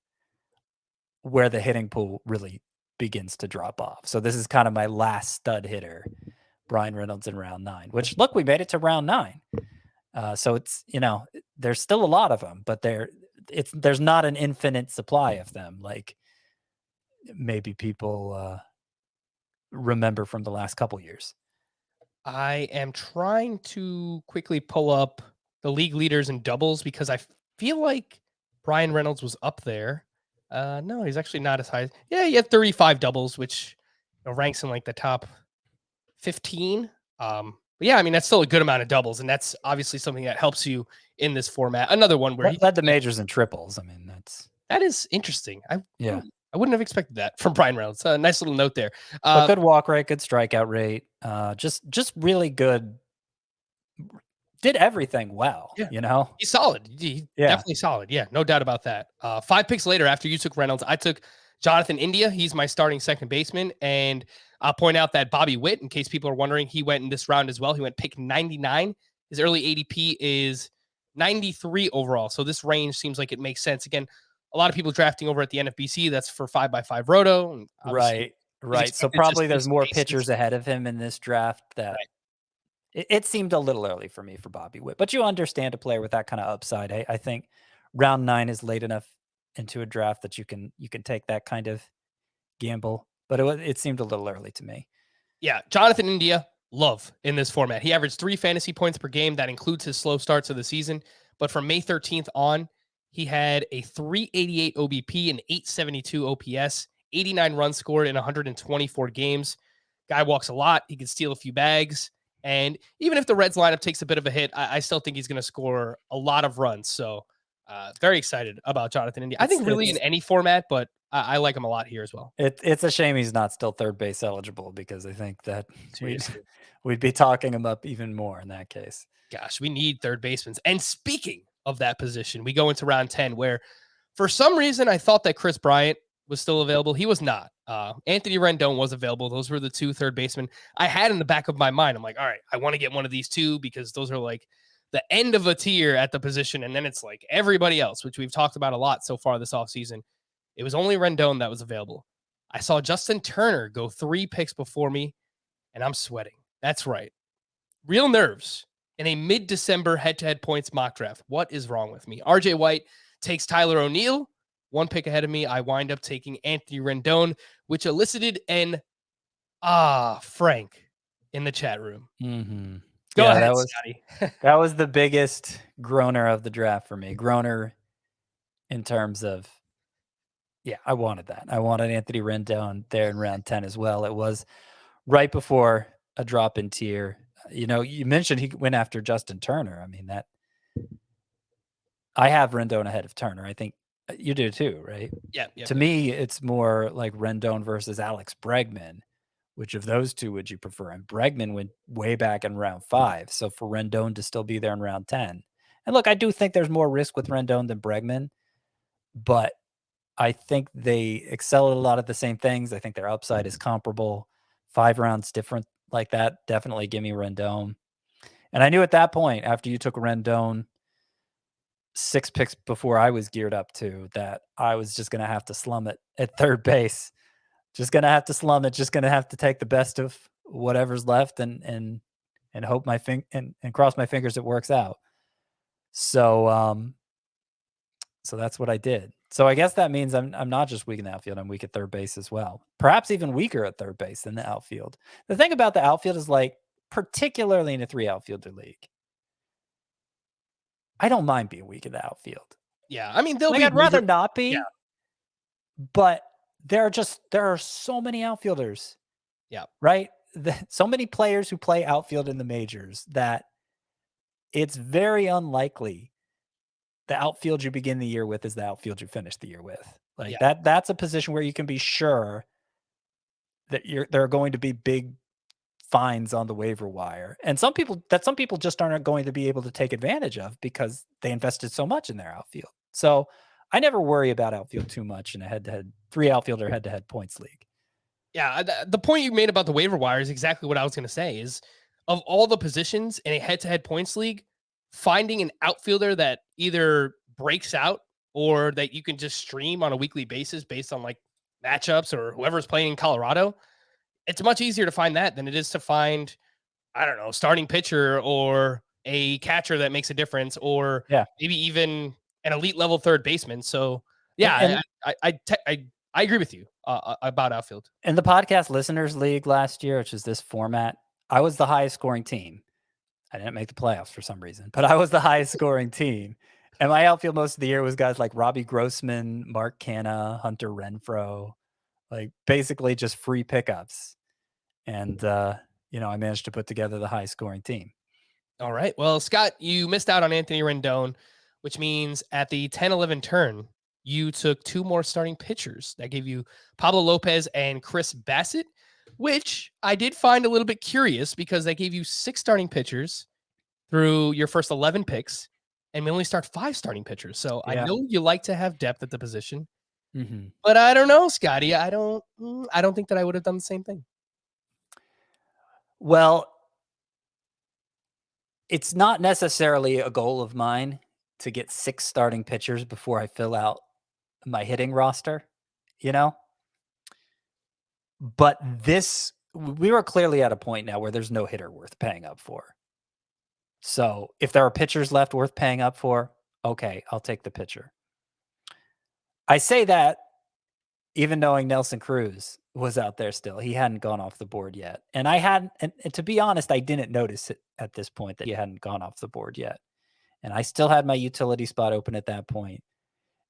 where the hitting pool really begins to drop off. So this is kind of my last stud hitter, Brian Reynolds in round 9, which, look, we made it to round 9. So it's, there's still a lot of them, but there's not an infinite supply of them like maybe people remember from the last couple years.
I am trying to quickly pull up the league leaders in doubles because I feel like Brian Reynolds was up there. No, he's actually not as high. Yeah, he had 35 doubles, which ranks in like the top 15. But yeah, I mean, that's still a good amount of doubles, and that's obviously something that helps you in this format. Another one where
he led the majors in triples. I mean,
that is interesting. I wouldn't have expected that from Brian Reynolds. Nice little note there.
Good walk rate, good strikeout rate. Just really good. Did everything well.
Yeah. He's solid. Definitely solid. Yeah, no doubt about that. 5 picks later, after you took Reynolds, I took Jonathan India. He's my starting second baseman. And I'll point out that Bobby Witt, in case people are wondering, he went in this round as well. He went pick 99. His early ADP is 93 overall. So this range seems like it makes sense. Again, a lot of people drafting over at the NFBC. That's for 5x5 roto.
Right. So probably there's more pitchers ahead of him in this draft that it seemed a little early for me for Bobby Witt, but you understand a player with that kind of upside. I think round 9 is late enough into a draft that you can take that kind of gamble, but it seemed a little early to me.
Yeah. Jonathan India, love in this format. He averaged 3 fantasy points per game. That includes his slow starts of the season. But from May 13th on, he had a 388 OBP and 872 OPS, 89 runs scored in 124 games. Guy walks a lot. He can steal a few bags. And even if the Reds lineup takes a bit of a hit, I still think he's going to score a lot of runs. So very excited about Jonathan India. I think really in any format, but I like him a lot here as well.
It's a shame he's not still third base eligible because I think that we'd be talking him up even more in that case.
Gosh, we need third basemen. And speaking of that position, we go into round 10 where for some reason I thought that Chris Bryant was still available. He was not. Anthony Rendon was available. Those were the 2 third basemen I had in the back of my mind. I'm like, all right, I want to get one of these 2 because those are like the end of a tier at the position. And then it's like everybody else, which we've talked about a lot so far this offseason. It was only Rendon that was available. I saw Justin Turner go 3 picks before me, and I'm sweating. That's right. Real nerves in a mid-December head-to-head points mock draft. What is wrong with me? RJ White takes Tyler O'Neill. 1 pick ahead of me. I wind up taking Anthony Rendon, which elicited an Frank in the chat room.
Mm-hmm.
Go ahead, Scotty.
That was the biggest groaner of the draft for me. Groaner in terms of, I wanted that. I wanted Anthony Rendon there in round 10 as well. It was right before a drop in tier. You mentioned he went after Justin Turner. I mean, I have Rendon ahead of Turner. I think you do too, right?
Yeah.
To me, it's more like Rendon versus Alex Bregman. Which of those 2 would you prefer? And Bregman went way back in round 5. So for Rendon to still be there in round 10. And look, I do think there's more risk with Rendon than Bregman, but I think they excel at a lot of the same things. I think their upside is comparable. 5 rounds different like that. Definitely give me Rendon. And I knew at that point, after you took Rendon 6 picks before I was geared up to, that I was just going to have to slum it at third base. Just going to have to slum it. Just going to have to take the best of whatever's left and hope and cross my fingers it works out. So so that's what I did. So I guess that means I'm not just weak in the outfield, I'm weak at third base as well. Perhaps even weaker at third base than the outfield. The thing about the outfield is, like, particularly in a 3 outfielder league, I don't mind being weak in the outfield.
Yeah, I mean, they'll
Like,
be
I'd rather
waiver-
not be.
Yeah.
But there are so many outfielders.
Yeah.
Right? So many players who play outfield in the majors that it's very unlikely the outfield you begin the year with is the outfield you finish the year with. Like, that's a position where you can be sure that there are going to be big fines on the waiver wire. And some people just aren't going to be able to take advantage of because they invested so much in their outfield. So I never worry about outfield too much in a head-to-head 3 outfielder head-to-head points league.
Yeah, the point you made about the waiver wire is exactly what I was going to say. Is of all the positions in a head-to-head points league, finding an outfielder that either breaks out or that you can just stream on a weekly basis based on like matchups or whoever's playing in Colorado, it's much easier to find that than it is to find, I don't know, starting pitcher or a catcher that makes a difference, or maybe even an elite level third baseman. So yeah, I agree with you about outfield.
In the podcast listeners league last year, which is this format, I was the highest scoring team. I didn't make the playoffs for some reason, but I was the highest scoring team. And my outfield most of the year was guys like Robbie Grossman, Mark Canha, Hunter Renfroe, like basically just free pickups. And, I managed to put together the highest scoring team.
All right. Well, Scott, you missed out on Anthony Rendon, which means at the 10-11 turn, you took 2 more starting pitchers. That gave you Pablo Lopez and Chris Bassett, which I did find a little bit curious because they gave you 6 starting pitchers through your first 11 picks, and we only start 5 starting pitchers. So I know you like to have depth at the position, but I don't know, Scotty. I don't think that I would have done the same thing.
Well, it's not necessarily a goal of mine to get 6 starting pitchers before I fill out my hitting roster, But we were clearly at a point now where there's no hitter worth paying up for. So if there are pitchers left worth paying up for, okay, I'll take the pitcher. I say that even knowing Nelson Cruz was out there still. He hadn't gone off the board yet. And and to be honest, I didn't notice it at this point that he hadn't gone off the board yet. And I still had my utility spot open at that point.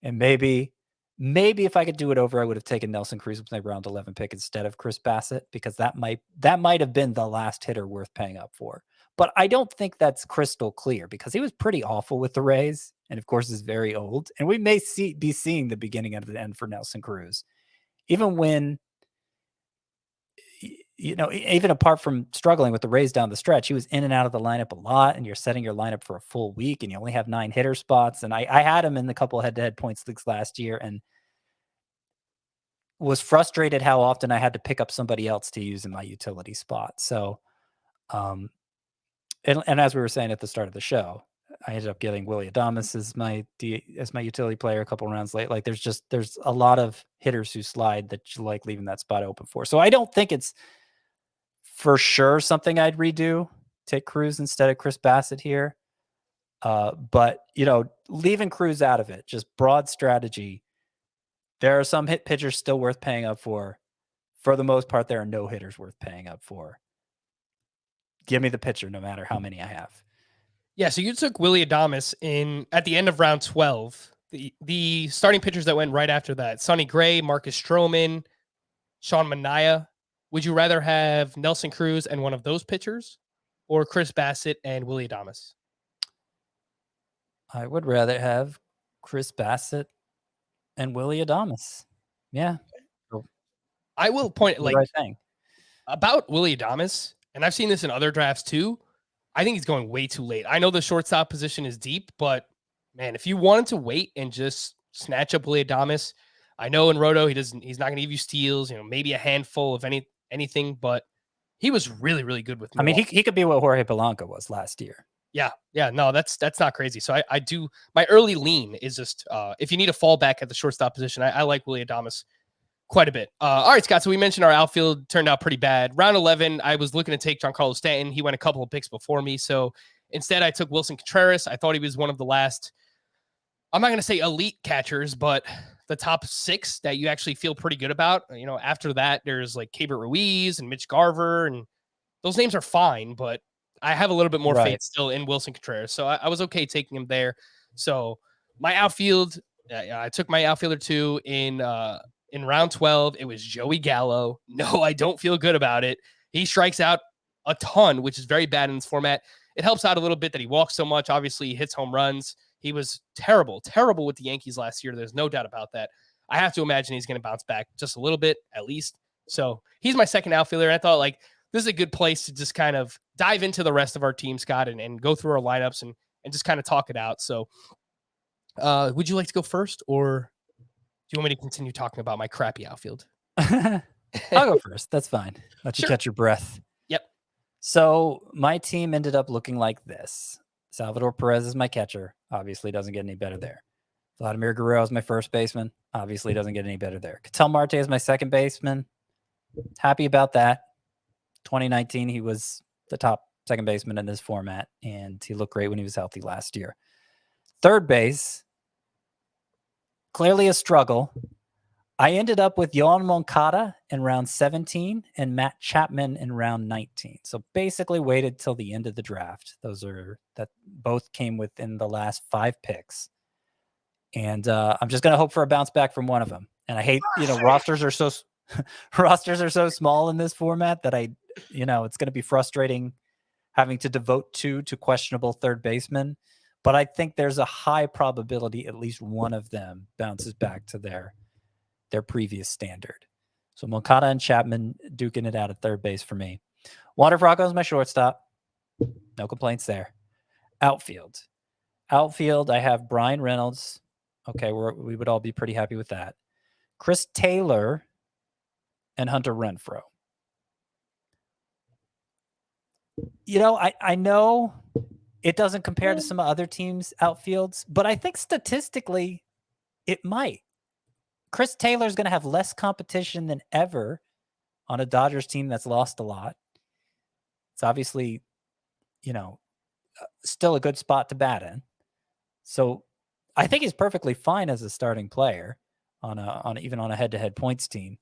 And maybe if I could do it over, I would have taken Nelson Cruz with my round 11 pick instead of Chris Bassett, because that might have been the last hitter worth paying up for. But I don't think that's crystal clear because he was pretty awful with the Rays, and of course is very old. And we may be seeing the beginning of the end for Nelson Cruz. Even when, even apart from struggling with the Rays down the stretch, he was in and out of the lineup a lot, and you're setting your lineup for a full week, and you only have 9 hitter spots. And I had him in the couple head-to-head points leagues last year, and was frustrated how often I had to pick up somebody else to use in my utility spot. So, and as we were saying at the start of the show, I ended up getting Willy Adames as my utility player a couple rounds late. Like there's a lot of hitters who slide that you like leaving that spot open for. So I don't think it's for sure something I'd redo. Take Cruz instead of Chris Bassett here. But leaving Cruz out of it, just broad strategy. There are some hit pitchers still worth paying up for. For the most part, there are no hitters worth paying up for. Give me the pitcher, no matter how many I have.
Yeah, so you took Willy Adames at the end of round 12. The starting pitchers that went right after that: Sonny Gray, Marcus Stroman, Sean Manaea. Would you rather have Nelson Cruz and one of those pitchers, or Chris Bassett and Willy Adames?
I would rather have Chris Bassett and Willy Adames. Yeah.
I will point
right thing.
About Willy Adames, and I've seen this in other drafts too. I think he's going way too late. I know the shortstop position is deep, but man, if you wanted to wait and just snatch up Willy Adames, I know in Roto he's not going to give you steals, maybe a handful of anything, but he was really, really good with
I mean,
Milwaukee.
he could be what Jorge Polanco was last year.
Yeah. No, that's not crazy. So I do, my early lean is just if you need a fallback at the shortstop position, I like Willy Adames quite a bit. All right, Scott. So we mentioned our outfield turned out pretty bad. Round 11, I was looking to take Giancarlo Stanton. He went a couple of picks before me. So instead, I took Wilson Contreras. I thought he was one of the last, I'm not going to say elite catchers, but the top 6 that you actually feel pretty good about. After that, there's like Keibert Ruiz and Mitch Garver, and those names are fine, but I have a little bit more faith still in Wilson Contreras. So I was okay taking him there. So my outfield, I took my outfielder 2 in round 12. It was Joey Gallo. No, I don't feel good about it. He strikes out a ton, which is very bad in this format. It helps out a little bit that he walks so much. Obviously, he hits home runs. He was terrible with the Yankees last year. There's no doubt about that. I have to imagine he's going to bounce back just a little bit, at least. So he's my second outfielder. And I thought, this is a good place to just kind of dive into the rest of our team, Scott, and go through our lineups and just kind of talk it out. So would you like to go first, or do you want me to continue talking about my crappy outfield?
I'll go first. That's fine. Let you catch your breath.
Yep.
So my team ended up looking like this. Salvador Perez is my catcher. Obviously doesn't get any better there. Vladimir Guerrero is my first baseman. Obviously doesn't get any better there. Ketel Marte is my second baseman. Happy about that. 2019, he was the top second baseman in this format, and he looked great when he was healthy last year. Third base, clearly a struggle. I ended up with Yohan Moncada in round 17 and Matt Chapman in round 19. So basically waited till the end of the draft. That both came within the last 5 picks. And I'm just going to hope for a bounce back from one of them. And I hate, rosters are so small in this format that it's going to be frustrating having to devote 2 to questionable third basemen. But I think there's a high probability at least one of them bounces back to their previous standard. So Moncada and Chapman duking it out at third base for me. Wander Franco is my shortstop. No complaints there. Outfield, I have Brian Reynolds. Okay, we would all be pretty happy with that. Chris Taylor and Hunter Renfroe. I know it doesn't compare to some other teams' outfields, but I think statistically it might. Chris Taylor's going to have less competition than ever on a Dodgers team that's lost a lot. It's obviously, still a good spot to bat in. So I think he's perfectly fine as a starting player even on a head-to-head points team.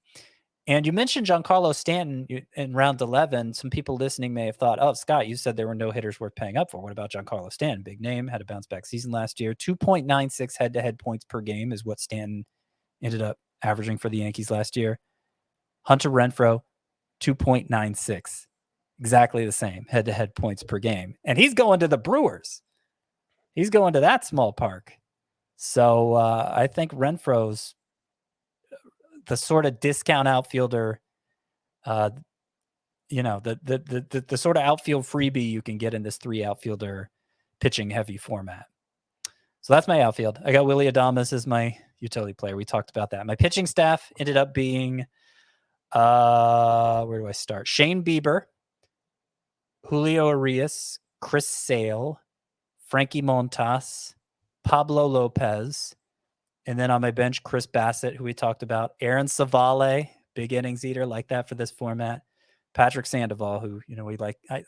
And you mentioned Giancarlo Stanton in round 11. Some people listening may have thought, oh, Scott, you said there were no hitters worth paying up for. What about Giancarlo Stanton? Big name, had a bounce-back season last year. 2.96 head-to-head points per game is what Stanton ended up averaging for the Yankees last year. Hunter Renfroe, 2.96. Exactly the same head-to-head points per game. And he's going to the Brewers. He's going to that small park. So I think Renfroe's the sort of discount outfielder, the sort of outfield freebie you can get in this 3 outfielder pitching heavy format. So that's my outfield. I got Willy Adames as my utility player. We talked about that. My pitching staff ended up being, where do I start? Shane Bieber, Julio Arias, Chris Sale, Frankie Montas, Pablo Lopez, and then on my bench, Chris Bassett, who we talked about, Aaron Savale, big innings eater, like that for this format, Patrick Sandoval, who,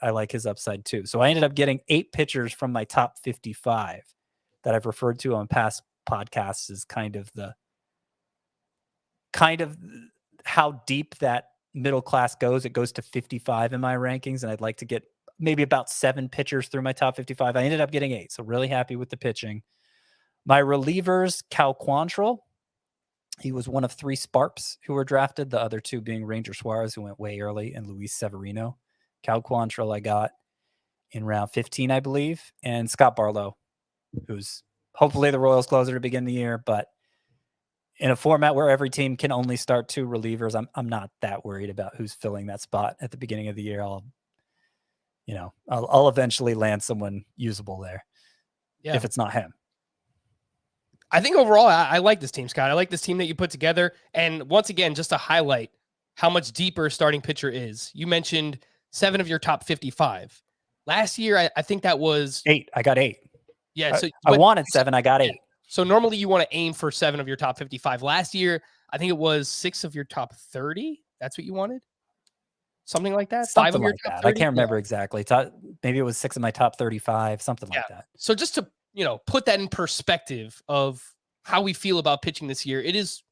I like his upside too. So I ended up getting 8 pitchers from my top 55 that I've referred to on past podcasts as kind of how deep that middle class goes. It goes to 55 in my rankings, and I'd like to get maybe about 7 pitchers through my top 55. I ended up getting 8, so really happy with the pitching. My relievers, Cal Quantrill. He was one of 3 Sparps who were drafted, the other 2 being Ranger Suarez, who went way early, and Luis Severino. Cal Quantrill I got in round 15, I believe, and Scott Barlow, who's hopefully the Royals closer to begin the year, but in a format where every team can only start 2 relievers, I'm not that worried about who's filling that spot at the beginning of the year. I'll eventually land someone usable there, if it's not him.
I think overall, I like this team, Scott. I like this team that you put together. And once again, just to highlight how much deeper starting pitcher is. You mentioned 7 of your top 55. Last year, I think that was
8. I got 8.
yeah.
I,
So
I wanted 7. I got 8.
So normally you want to aim for 7 of your top 55. Last year, I think it was 6 of your top 30. That's what you wanted, something like that. 5
Something
of your
like
top
that.
30.
I can't remember exactly. Maybe it was 6 of my top 35, something like that.
So just to put that in perspective of how we feel about pitching this year, it is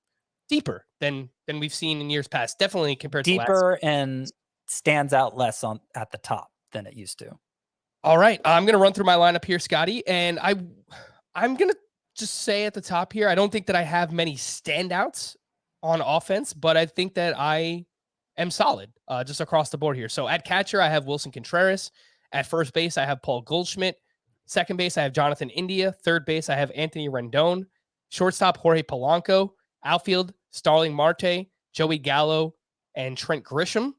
deeper than we've seen in years past. Definitely compared to last year.
Deeper and stands out less at the top than it used to.
All right, I'm gonna run through my lineup here, Scotty, and I'm gonna just say at the top here, I don't think that I have many standouts on offense, but I think that I am solid just across the board here. So at catcher, I have Wilson Contreras. At first base, I have Paul Goldschmidt. Second base, I have Jonathan India. Third base, I have Anthony Rendon. Shortstop, Jorge Polanco. Outfield, Starling Marte, Joey Gallo, and Trent Grisham.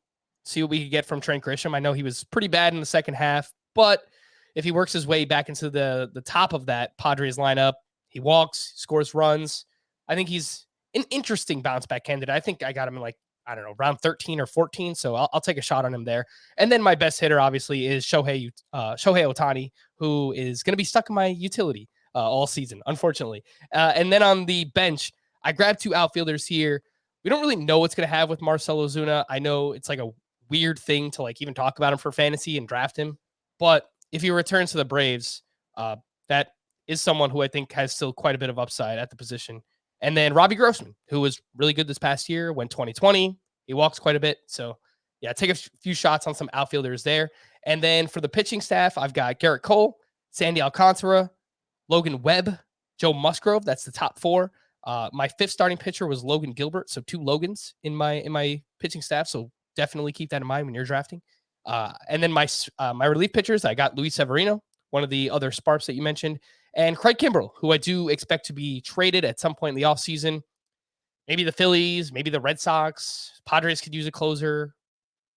See what we could get from Trent Grisham. I know he was pretty bad in the second half, but if he works his way back into the top of that Padres lineup, he walks, scores runs. I think he's an interesting bounce back candidate. I think I got him in round 13 or 14. So I'll take a shot on him there. And then my best hitter obviously is Shohei Ohtani, who is going to be stuck in my utility all season, unfortunately. And then on the bench, I grabbed 2 outfielders here. We don't really know what's going to have with Marcell Ozuna. I know it's like a weird thing to even talk about him for fantasy and draft him. But if he returns to the Braves, that is someone who I think has still quite a bit of upside at the position. And then Robbie Grossman, who was really good this past year, went 2020. He walks quite a bit. So, yeah, take a few shots on some outfielders there. And then for the pitching staff, I've got Garrett Cole, Sandy Alcantara, Logan Webb, Joe Musgrove. That's the top 4. My 5th starting pitcher was Logan Gilbert. So 2 Logans in my pitching staff. So definitely keep that in mind when you're drafting. And then my relief pitchers, I got Luis Severino, one of the other Sparps that you mentioned, and Craig Kimbrell, who I do expect to be traded at some point in the offseason. Maybe the Phillies, maybe the Red Sox. Padres could use a closer.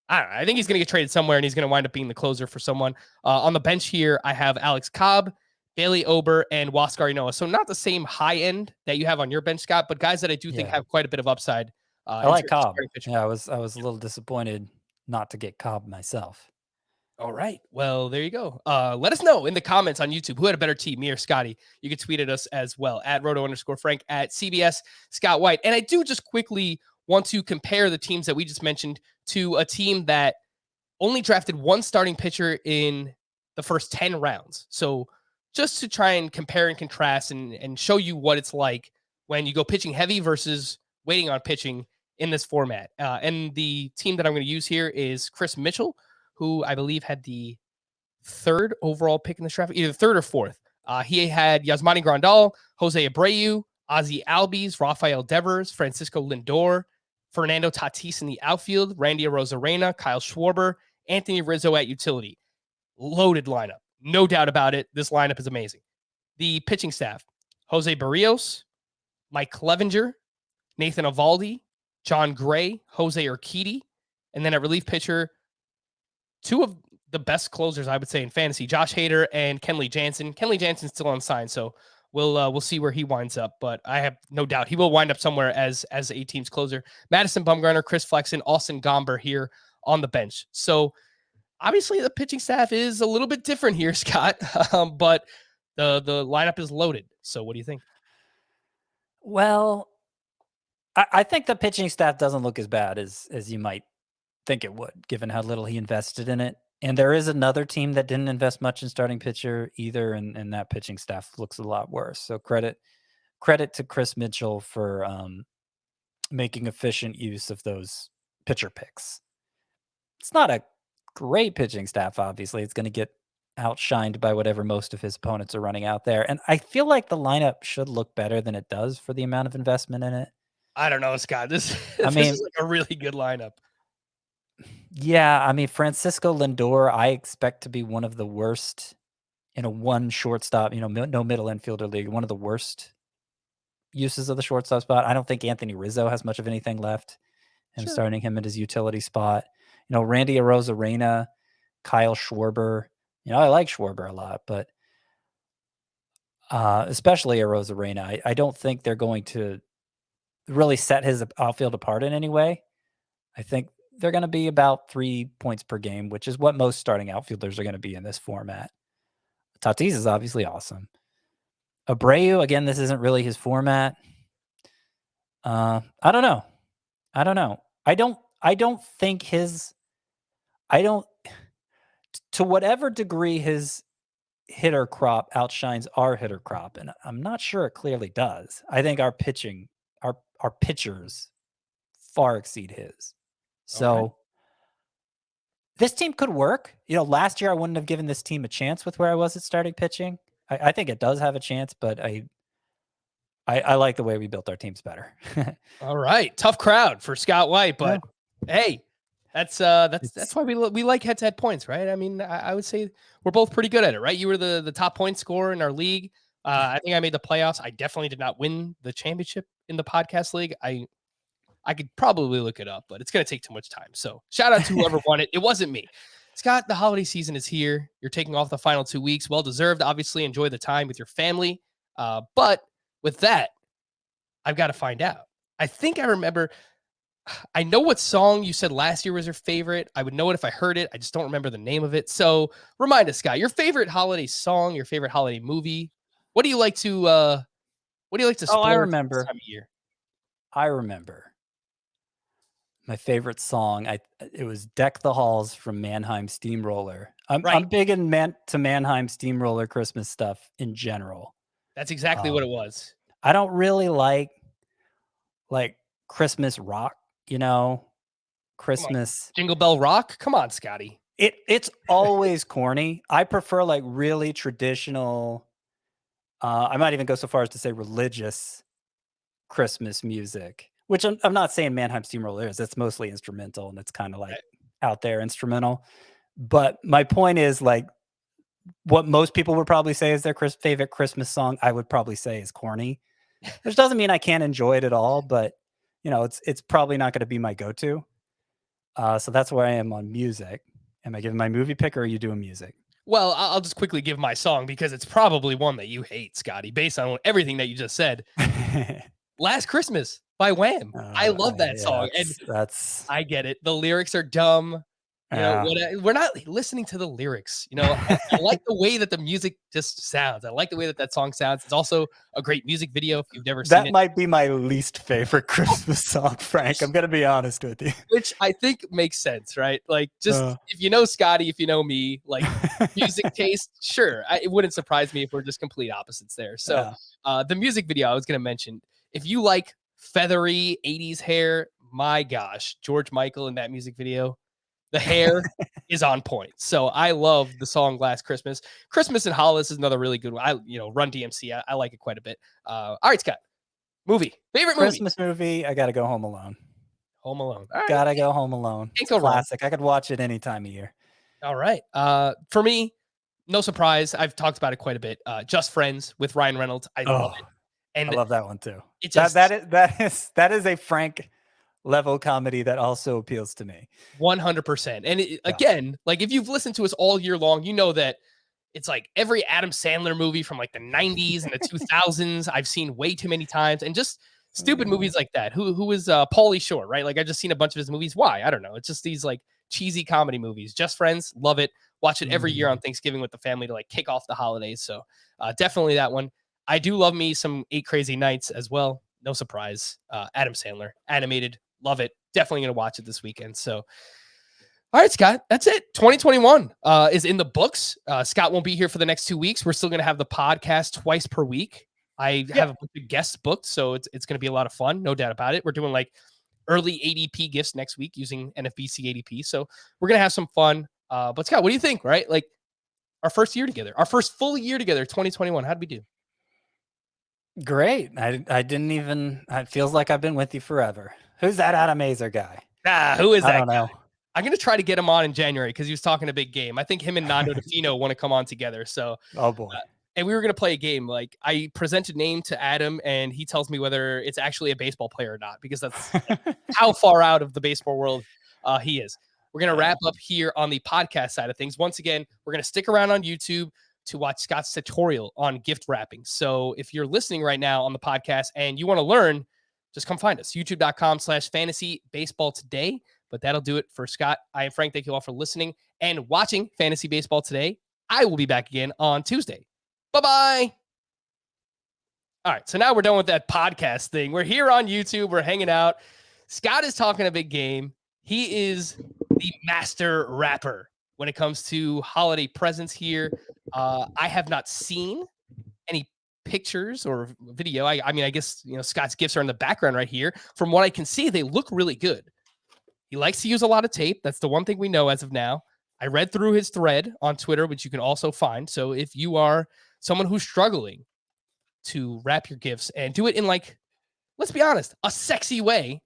I don't know. I think he's going to get traded somewhere, and he's going to wind up being the closer for someone. On the bench here, I have Alex Cobb, Bailey Ober, and Huascar Ynoa. So not the same high end that you have on your bench, Scott, but guys that I do think have quite a bit of upside.
I like Cobb. Yeah, I was a little disappointed not to get Cobb myself.
All right. Well, there you go. Let us know in the comments on YouTube who had a better team, me or Scotty. You can tweet at us as well at Roto_Frank, at CBS Scott White. And I do just quickly want to compare the teams that we just mentioned to a team that only drafted 1 starting pitcher in the first 10 rounds. So just to try and compare and contrast and show you what it's like when you go pitching heavy versus waiting on pitching in this format. And the team that I'm going to use here is Chris Mitchell, who I believe had the 3rd overall pick in the draft, either 3rd or 4th. He had Yasmani Grandal, Jose Abreu, Ozzie Albies, Rafael Devers, Francisco Lindor, Fernando Tatis in the outfield, Randy Arozarena, Kyle Schwarber, Anthony Rizzo at utility. Loaded lineup. No doubt about it. This lineup is amazing. The pitching staff, Jose Barrios, Mike Clevenger, Nathan Eovaldi, John Gray, Jose Urquidy, and then at relief pitcher, 2 of the best closers, I would say, in fantasy, Josh Hader and Kenley Jansen. Kenley Jansen's still unsigned, so we'll see where he winds up, but I have no doubt he will wind up somewhere as a team's closer. Madison Bumgarner, Chris Flexen, Austin Gomber here on the bench. So obviously the pitching staff is a little bit different here, Scott, but the lineup is loaded. So what do you think?
Well, I think the pitching staff doesn't look as bad as you might think it would, given how little he invested in it. And there is another team that didn't invest much in starting pitcher either, and that pitching staff looks a lot worse. So credit to Chris Mitchell for making efficient use of those pitcher picks. It's not a great pitching staff, obviously. It's going to get outshined by whatever most of his opponents are running out there. And I feel like the lineup should look better than it does for the amount of investment in it.
I don't know, Scott. This is like a really good lineup.
Yeah, I mean, Francisco Lindor, I expect to be one of the worst in a 1 shortstop, no middle infielder league, one of the worst uses of the shortstop spot. I don't think Anthony Rizzo has much of anything left. I'm starting him at his utility spot. Randy Arozarena, Kyle Schwarber. I like Schwarber a lot, but especially a Rosarena. I don't think they're going to really set his outfield apart in any way. I think they're going to be about 3 points per game, which is what most starting outfielders are going to be in this format. Tatis is obviously awesome. Abreu, again, this isn't really his format. I don't know. I don't think to whatever degree his hitter crop outshines our hitter crop, and I'm not sure it clearly does. I think our pitchers far exceed his. So this team could work. Last year I wouldn't have given this team a chance with where I was at starting pitching. I think it does have a chance, but I like the way we built our teams better.
All right, tough crowd for Scott White, but hey, that's why we like head-to-head points, right? I mean, I would say we're both pretty good at it, right? You were the top point scorer in our league. I think I made the playoffs. I definitely did not win the championship in the podcast league. I could probably look it up, but it's going to take too much time. So shout out to whoever won it. It wasn't me. Scott, the holiday season is here. You're taking off the final 2 weeks. Well-deserved. Obviously, enjoy the time with your family. But with that, I've got to find out. I think I remember. I know what song you said last year was your favorite. I would know it if I heard it. I just don't remember the name of it. So remind us, Scott, your favorite holiday song, your favorite holiday movie. What do you like to
Oh, I
splurge
remember.
this time of year?
I remember. My favorite song, it was "Deck the Halls" from Mannheim Steamroller. I'm big to Mannheim Steamroller Christmas stuff in general.
That's exactly what it was.
I don't really like Christmas rock, Christmas.
Jingle Bell Rock? Come on, Scotty.
It's always corny. I prefer really traditional, I might even go so far as to say religious Christmas music. Which I'm not saying Mannheim Steamroller is. It's mostly instrumental, and it's kind of out there instrumental. But my point is, what most people would probably say is their favorite Christmas song, I would probably say is corny. Which doesn't mean I can't enjoy it at all, but it's probably not going to be my go-to. So that's where I am on music. Am I giving my movie pick, or are you doing music?
Well, I'll just quickly give my song because it's probably one that you hate, Scotty, based on everything that you just said. Last Christmas by Wham. I love that song.
That's
I get it. The lyrics are dumb. We're not listening to the lyrics. I like the way that the music just sounds. I like the way that song sounds. It's also a great music video if you've never seen it.
That might be my least favorite Christmas song, Frank. I'm going to be honest with you.
Which I think makes sense, right? If you know Scotty, if you know me, music taste, sure. It wouldn't surprise me if we're just complete opposites there. So the music video I was going to mention, if you like feathery 80s hair, my gosh, George Michael in that music video, the hair is on point. So I love the song Last Christmas. Christmas in Hollis is another really good one. Run DMC. I like it quite a bit. All right, Scott. Favorite
Christmas movie, I got to go Home Alone.
Home Alone. All right.
Gotta go Home Alone. It's a classic. I could watch it any time of year.
All right. For me, no surprise. I've talked about it quite a bit. Just Friends with Ryan Reynolds. I love it. And
I love that one too. That is a Frank level comedy that also appeals to me.
100%. And again, if you've listened to us all year long, you know that it's every Adam Sandler movie from the 90s and the 2000s I've seen way too many times, and just stupid movies like that. Who is Pauly Shore, right? I've just seen a bunch of his movies. Why? I don't know. It's just these cheesy comedy movies. Just Friends, love it. Watch it every year on Thanksgiving with the family to kick off the holidays. So definitely that one. I do love me some 8 Crazy Nights as well. No surprise. Adam Sandler, animated. Love it. Definitely going to watch it this weekend. So, all right, Scott, that's it. 2021 is in the books. Scott won't be here for the next 2 weeks. We're still going to have the podcast twice per week. I have a bunch of guests booked, so it's going to be a lot of fun. No doubt about it. We're doing early ADP gifts next week using NFBC ADP. So we're going to have some fun. But Scott, what do you think, right? Our first year together, our first full year together, 2021. How'd we do?
Great. I didn't even, it feels like I've been with you forever. Who's that Adam Azer guy?
Who is that?
I don't know.
I'm going to try to get him on in January because he was talking a big game. I think him and Nando DeFino want to come on together. So,
oh boy.
And we were going to play a game. I present a name to Adam and he tells me whether it's actually a baseball player or not, because that's how far out of the baseball world he is. We're going to wrap up here on the podcast side of things. Once again, we're going to stick around on YouTube. to watch Scott's tutorial on gift wrapping. So if you're listening right now on the podcast and you want to learn, just come find us, youtube.com/fantasy baseball today. But that'll do it for Scott. I am Frank. Thank you all for listening and watching Fantasy Baseball Today. I will be back again on Tuesday. Bye-bye. All right, so now we're done with that podcast thing. We're here on YouTube. We're hanging out. Scott is talking a big game. He is the master rapper when it comes to holiday presents here. I have not seen any pictures or video. I mean, I guess, Scott's gifts are in the background right here. From what I can see, they look really good. He likes to use a lot of tape. That's the one thing we know as of now. I read through his thread on Twitter, which you can also find. So if you are someone who's struggling to wrap your gifts and do it in, like, let's be honest, a sexy way,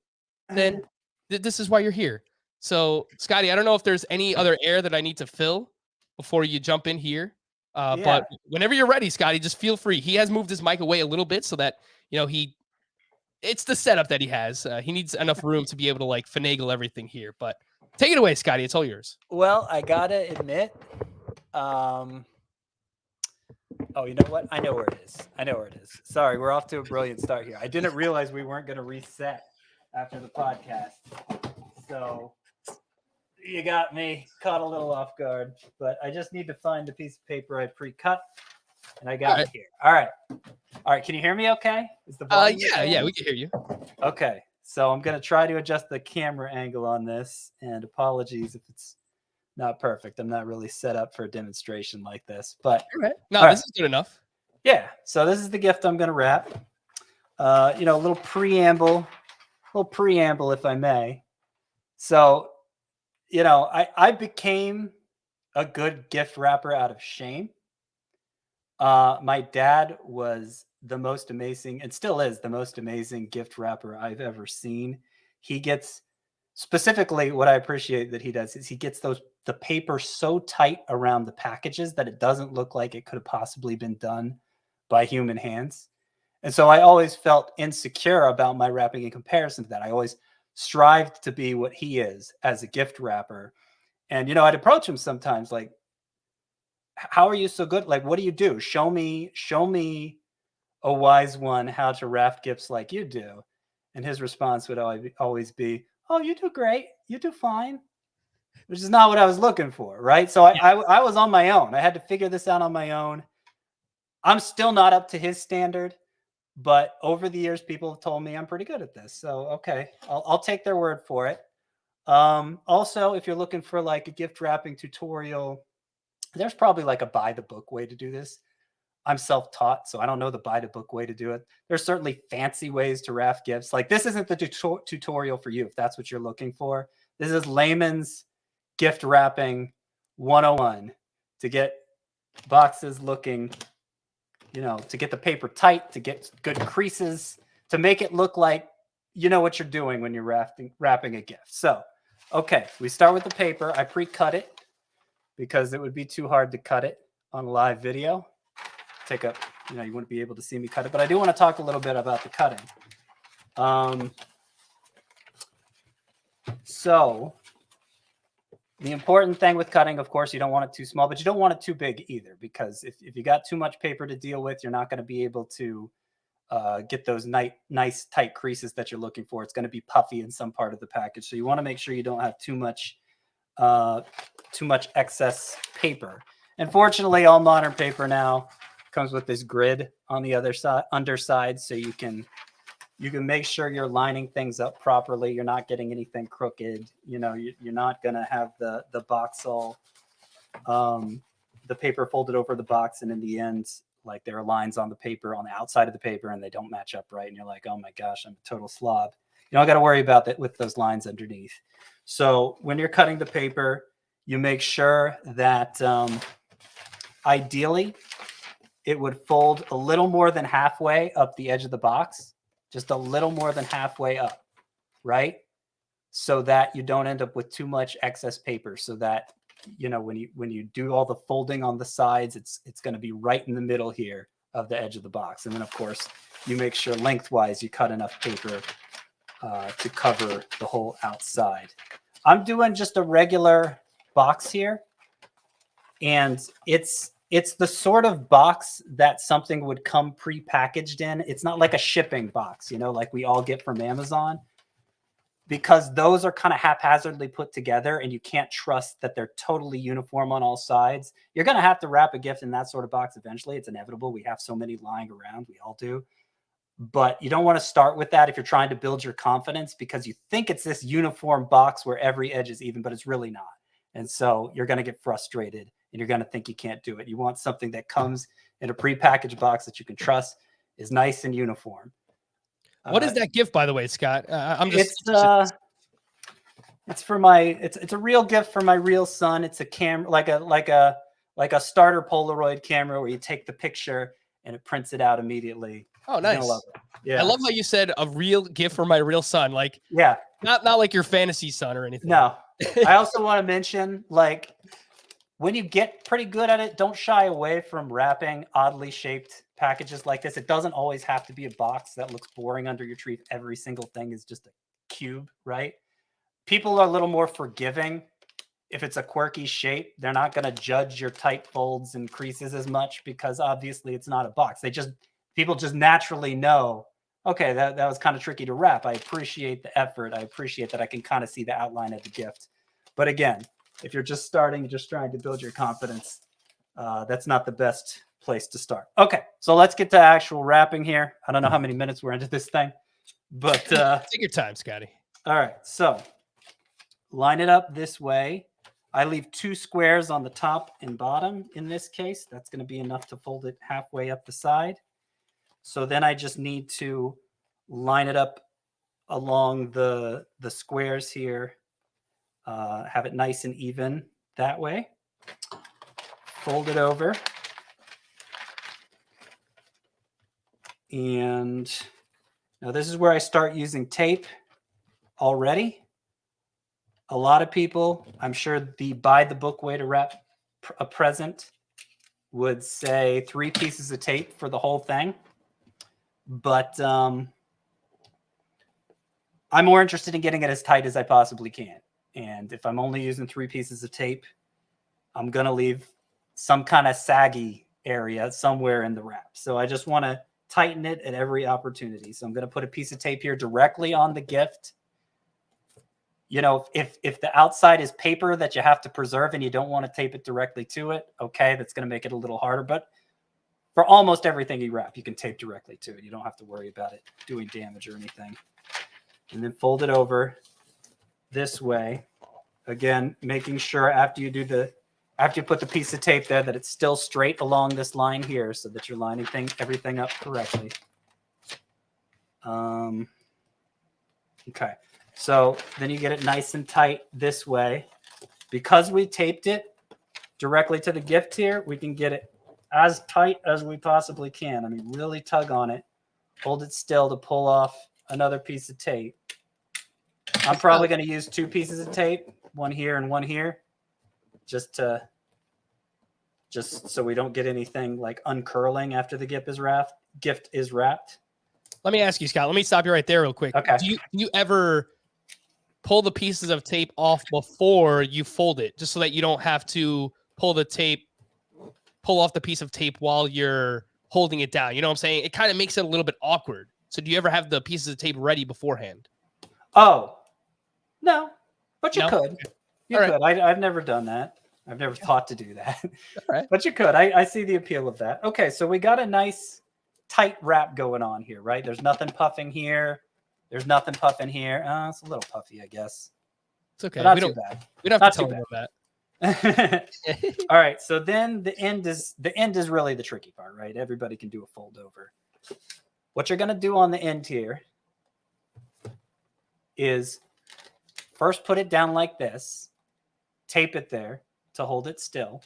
then this is why you're here. So, Scotty, I don't know if there's any other air that I need to fill before you jump in here. But whenever you're ready, Scotty, just feel free. He has moved his mic away a little bit so that, it's the setup that he has. He needs enough room to be able to, like, finagle everything here. But take it away, Scotty. It's all yours.
Well, I gotta admit, oh, you know what? I know where it is. Sorry, we're off to a brilliant start here. I didn't realize we weren't going to reset after the podcast. So you got me caught a little off guard, but I just need to find the piece of paper I pre-cut, and I got it here. All right. Can you hear me okay? Is the volume
yeah, we can hear you.
Okay. So I'm going to try to adjust the camera angle on this, and apologies if it's not perfect. I'm not really set up for a demonstration like this, but
this is good enough.
Yeah. So this is the gift I'm going to wrap. A little preamble, if I may. So, I became a good gift wrapper out of shame. My dad was the most amazing, and still is the most amazing gift wrapper I've ever seen. He gets, specifically what I appreciate that he does is he gets the paper so tight around the packages that it doesn't look like it could have possibly been done by human hands. And so I always felt insecure about my wrapping in comparison to that. I always strived to be what he is as a gift wrapper. And, I'd approach him sometimes like, how are you so good? Like, what do you do? Show me a wise one how to wrap gifts like you do. And his response would always be, oh, you do great. You do fine. Which is not what I was looking for, right? So I was on my own. I had to figure this out on my own. I'm still not up to his standard, but over the years, people have told me I'm pretty good at this. So, okay, I'll take their word for it. Also, if you're looking for like a gift wrapping tutorial, there's probably like a buy the book way to do this. I'm self-taught, so I don't know the buy the book way to do it. There's certainly fancy ways to wrap gifts. Like, this isn't the tutorial for you if that's what you're looking for. This is layman's gift wrapping 101 to get boxes looking, to get the paper tight, to get good creases, to make it look like you know what you're doing when you're wrapping a gift. So, okay, we start with the paper. I pre-cut it because it would be too hard to cut it on a live video. You wouldn't be able to see me cut it, but I do want to talk a little bit about the cutting. So the important thing with cutting, of course, you don't want it too small, but you don't want it too big either, because if you got too much paper to deal with, you're not going to be able to get those nice tight creases that you're looking for. It's going to be puffy in some part of the package. So you want to make sure you don't have too much excess paper. And fortunately, all modern paper now comes with this grid on the underside, so you can make sure you're lining things up properly. You're not getting anything crooked. You're not going to have the box all the paper folded over the box, and in the end, like, there are lines on the paper on the outside of the paper and they don't match up right, and you're like, oh my gosh, I'm a total slob. You don't got to worry about that with those lines underneath. So when you're cutting the paper, you make sure that ideally it would fold a little more than halfway up the edge of the box, just a little more than halfway up, right? So that you don't end up with too much excess paper, so that, when you do all the folding on the sides, it's going to be right in the middle here of the edge of the box. And then, of course, you make sure lengthwise you cut enough paper to cover the whole outside. I'm doing just a regular box here, and it's it's the sort of box that something would come pre-packaged in. It's not like a shipping box, you know, like we all get from Amazon, because those are kind of haphazardly put together and you can't trust that they're totally uniform on all sides. You're going to have to wrap a gift in that sort of box eventually. It's inevitable. We have so many lying around. We all do. But you don't want to start with that if you're trying to build your confidence, because you think it's this uniform box where every edge is even, but it's really not. And so you're going to get frustrated and you're going to think you can't do it. You want something that comes in a prepackaged box that you can trust, is nice and uniform.
What is that gift, by the way, Scott? I'm just.
It's for my. It's a real gift for my real son. It's a camera, like a starter Polaroid camera where you take the picture and it prints it out immediately.
Oh, nice.
Yeah,
I love how you said a real gift for my real son. Like,
yeah,
not like your fantasy son or anything.
No. I also want to mention, like, when you get pretty good at it, don't shy away from wrapping oddly shaped packages like this. It doesn't always have to be a box that looks boring under your tree if every single thing is just a cube, right? People are a little more forgiving if it's a quirky shape. They're not going to judge your tight folds and creases as much because obviously it's not a box. People just naturally know, okay, that was kind of tricky to wrap. I appreciate the effort. I appreciate that I can kind of see the outline of the gift. But again, if you're just starting, just trying to build your confidence, that's not the best place to start. Okay, so let's get to actual wrapping here. I don't know how many minutes we're into this thing, but
take your time, Scotty.
All right, so line it up this way. I leave 2 squares on the top and bottom in this case. That's going to be enough to fold it halfway up the side. So then I just need to line it up along the squares here. Have it nice and even that way. Fold it over. And now this is where I start using tape already. A lot of people, I'm sure the by the book way to wrap a present would say 3 pieces of tape for the whole thing. But I'm more interested in getting it as tight as I possibly can. And if I'm only using 3 pieces of tape, I'm going to leave some kind of saggy area somewhere in the wrap. So I just want to tighten it at every opportunity. So I'm going to put a piece of tape here directly on the gift. You know, if the outside is paper that you have to preserve and you don't want to tape it directly to it, okay, that's going to make it a little harder. But for almost everything you wrap, you can tape directly to it. You don't have to worry about it doing damage or anything. And then fold it over this way. Again, making sure after you put the piece of tape there that it's still straight along this line here so that you're lining everything up correctly. Okay. So then you get it nice and tight this way. Because we taped it directly to the gift here, we can get it as tight as we possibly can. I mean, really tug on it. Hold it still to pull off another piece of tape. I'm probably going to use 2 pieces of tape, one here and one here, just so we don't get anything like uncurling after the gift is wrapped.
Let me ask you, Scott. Let me stop you right there real quick.
Okay.
Do you ever pull the pieces of tape off before you fold it, just so that you don't have to pull off the piece of tape while you're holding it down? You know what I'm saying? It kind of makes it a little bit awkward. So do you ever have the pieces of tape ready beforehand?
Oh, no, but you could.
Okay.
You could. I've never done that. I've never thought to do that.
All right.
But you could. I see the appeal of that. Okay, so we got a nice tight wrap going on here, right? There's nothing puffing here. There's nothing puffing here. It's a little puffy, I guess.
It's okay.
But not too bad.
We don't have to tell them that.
All right, so then the end is really the tricky part, right? Everybody can do a fold over. What you're going to do on the end here is first put it down like this, tape it there to hold it still.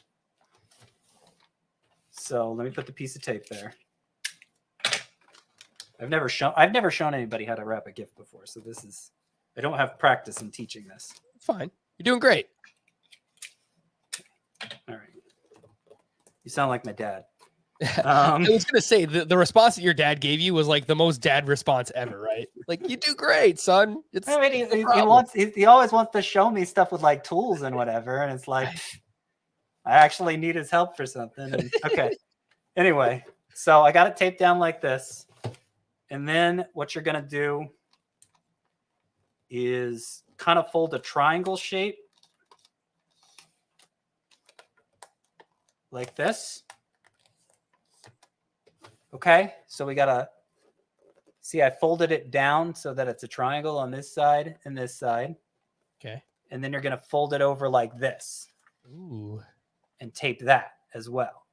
So let me put the piece of tape there. I've never shown anybody how to wrap a gift before, so I don't have practice in teaching this.
Fine. You're doing great.
All right. You sound like my dad.
I was going to say, the response that your dad gave you was like the most dad response ever, right? Like, you do great, son.
He always wants to show me stuff with like tools and whatever. And it's like, I actually need his help for something. And, okay. Anyway, so I got it taped down like this. And then what you're going to do is kind of fold a triangle shape like this. Okay, so we got to see, I folded it down so that it's a triangle on this side and this side.
Okay.
And then you're going to fold it over like this.
Ooh.
And tape that as well.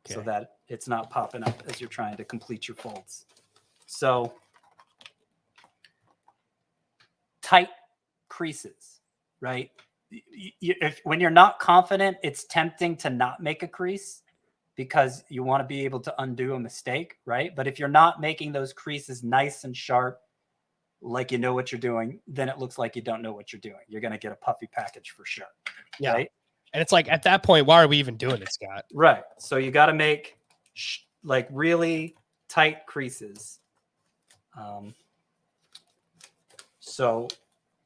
So
Okay.
that it's not popping up as you're trying to complete your folds. So tight creases, right? When you're not confident, it's tempting to not make a crease because you want to be able to undo a mistake, right? But if you're not making those creases nice and sharp, like you know what you're doing, then it looks like you don't know what you're doing. You're going to get a puffy package for sure.
Yeah.
Right?
And it's like, at that point, why are we even doing it, Scott?
Right. So you got to make like really tight creases. So,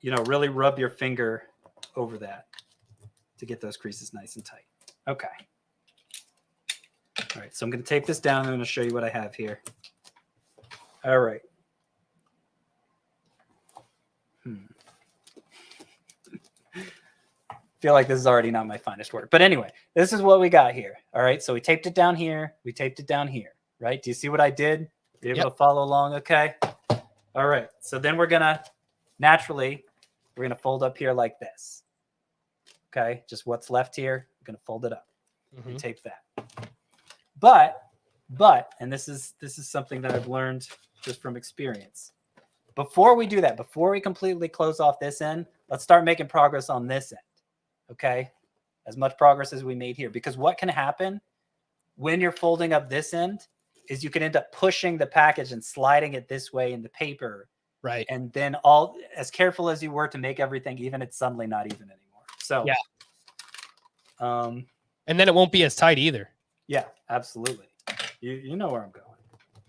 you know, really rub your finger over that to get those creases nice and tight. Okay. All right. So I'm going to tape this down. I'm going to show you what I have here. All right. Feel like this is already not my finest work. But anyway, this is what we got here. All right. So we taped it down here. We taped it down here. Right. Do you see what I did? Be able to follow along? Okay. All right. So then we're going to naturally, we're going to fold up here like this. Okay. Just what's left here. We're going to fold it up and tape that. But, and this is something that I've learned just from experience. Before we do that, before we completely close off this end, let's start making progress on this end. Okay. As much progress as we made here, because what can happen when you're folding up this end is you can end up pushing the package and sliding it this way in the paper.
Right.
And then all as careful as you were to make everything even, it's suddenly not even anymore. So,
yeah.
And
then it won't be as tight either.
Yeah, absolutely. You know where I'm going.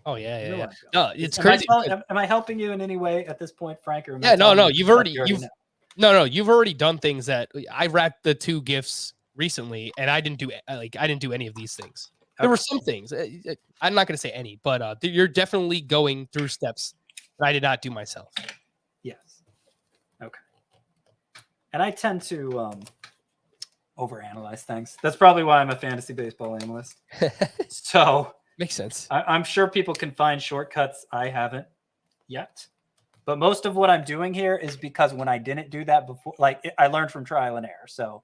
Oh yeah,
You know
yeah. No, it's crazy.
Am I helping you in any way at this point, Frank? Or
yeah, no. You've already
know?
You've already done things that I wrapped the 2 gifts recently, and I didn't do any of these things. There were some things. I'm not going to say any, but you're definitely going through steps that I did not do myself.
Yes. Okay. And I tend to overanalyze things. That's probably why I'm a fantasy baseball analyst. So
makes sense.
I'm sure people can find shortcuts. I haven't yet. But most of what I'm doing here is because when I didn't do that before, I learned from trial and error. So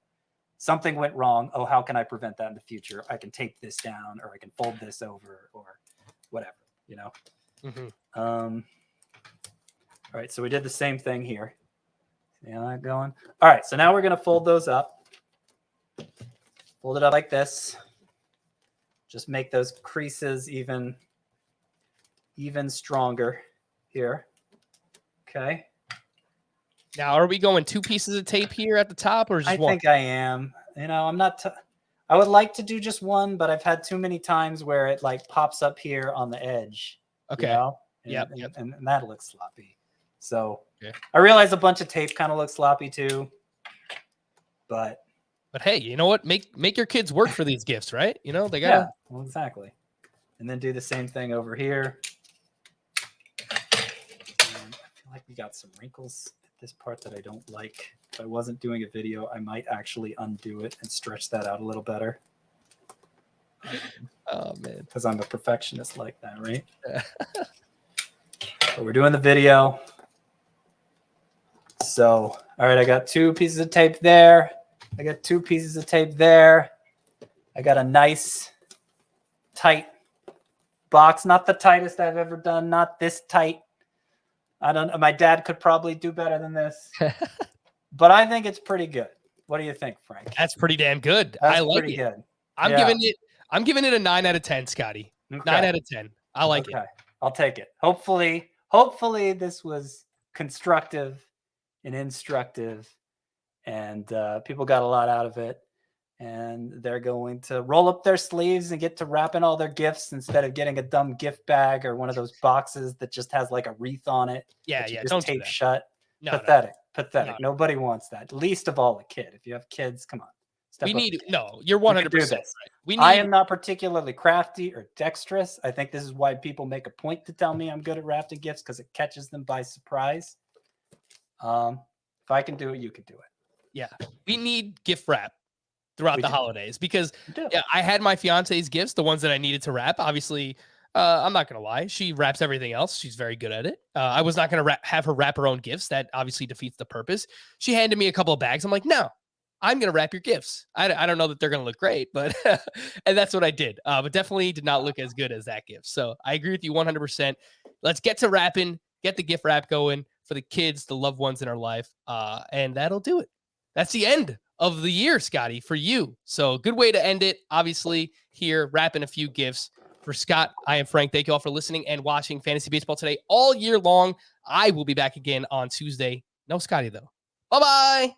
something went wrong. Oh, how can I prevent that in the future? I can tape this down, or I can fold this over, or whatever, you know? All right. So we did the same thing here. See how that going? All right. So now we're going to fold those up. Fold it up like this. Just make those creases even stronger here. Okay.
Now, are we going 2 pieces of tape here at the top, or just one? I
think I am. You know, I'm not. I would like to do just one, but I've had too many times where it like pops up here on the edge.
Okay.
You know?
Yep.
And that looks sloppy. So I realize a bunch of tape kind of looks sloppy too. But
hey, you know what? Make your kids work for these gifts, right? You know, they gotta.
Yeah, well, exactly. And then do the same thing over here. And I feel like we got some wrinkles at this part that I don't like. If I wasn't doing a video, I might actually undo it and stretch that out a little better.
Oh man,
because I'm a perfectionist like that, right? But we're doing the video. So, all right, I got 2 pieces of tape there. I got 2 pieces of tape there. I got a nice tight box, not the tightest I've ever done, not this tight. I don't know. My dad could probably do better than this, but I think it's pretty good. What do you think, Frank?
That's pretty damn good.
That's
I like
pretty
it.
Good.
I'm giving it a 9 out of 10, Scotty.
Okay.
9 out of 10. I like it.
I'll take it. Hopefully this was constructive and instructive, and people got a lot out of it. And they're going to roll up their sleeves and get to wrapping all their gifts instead of getting a dumb gift bag or one of those boxes that just has like a wreath on it.
Yeah,
just
don't
tape
do that.
shut.
No,
Pathetic.
no.
Nobody wants that. Least of all a kid. If you have kids, come on, Step up.
You're
We can do
100% right.
this.
We
I
need
am not particularly crafty or dexterous. I think this is why people make a point to tell me I'm good at wrapping gifts because it catches them by surprise. If I can do it, you can do it.
we need gift wrap throughout
We
the
do.
holidays because
We do.
I had my fiance's gifts, the ones that I needed to wrap. Obviously, I'm not gonna lie, she wraps everything else. She's very good at it. I was not gonna have her wrap her own gifts. That obviously defeats the purpose. She handed me a couple of bags. I'm like, no, I'm gonna wrap your gifts. I don't know that they're gonna look great, but and that's what I did. But definitely did not look as good as that gift. So I agree with you 100%. Let's get to wrapping. Get the gift wrap going for the kids, the loved ones in our life, and that'll do it. That's the end of the year, Scotty, for you. So good way to end it. Obviously, here wrapping a few gifts for Scott. I am Frank. Thank you all for listening and watching Fantasy Baseball Today all year long. I will be back again on Tuesday. No Scotty though. Bye-bye.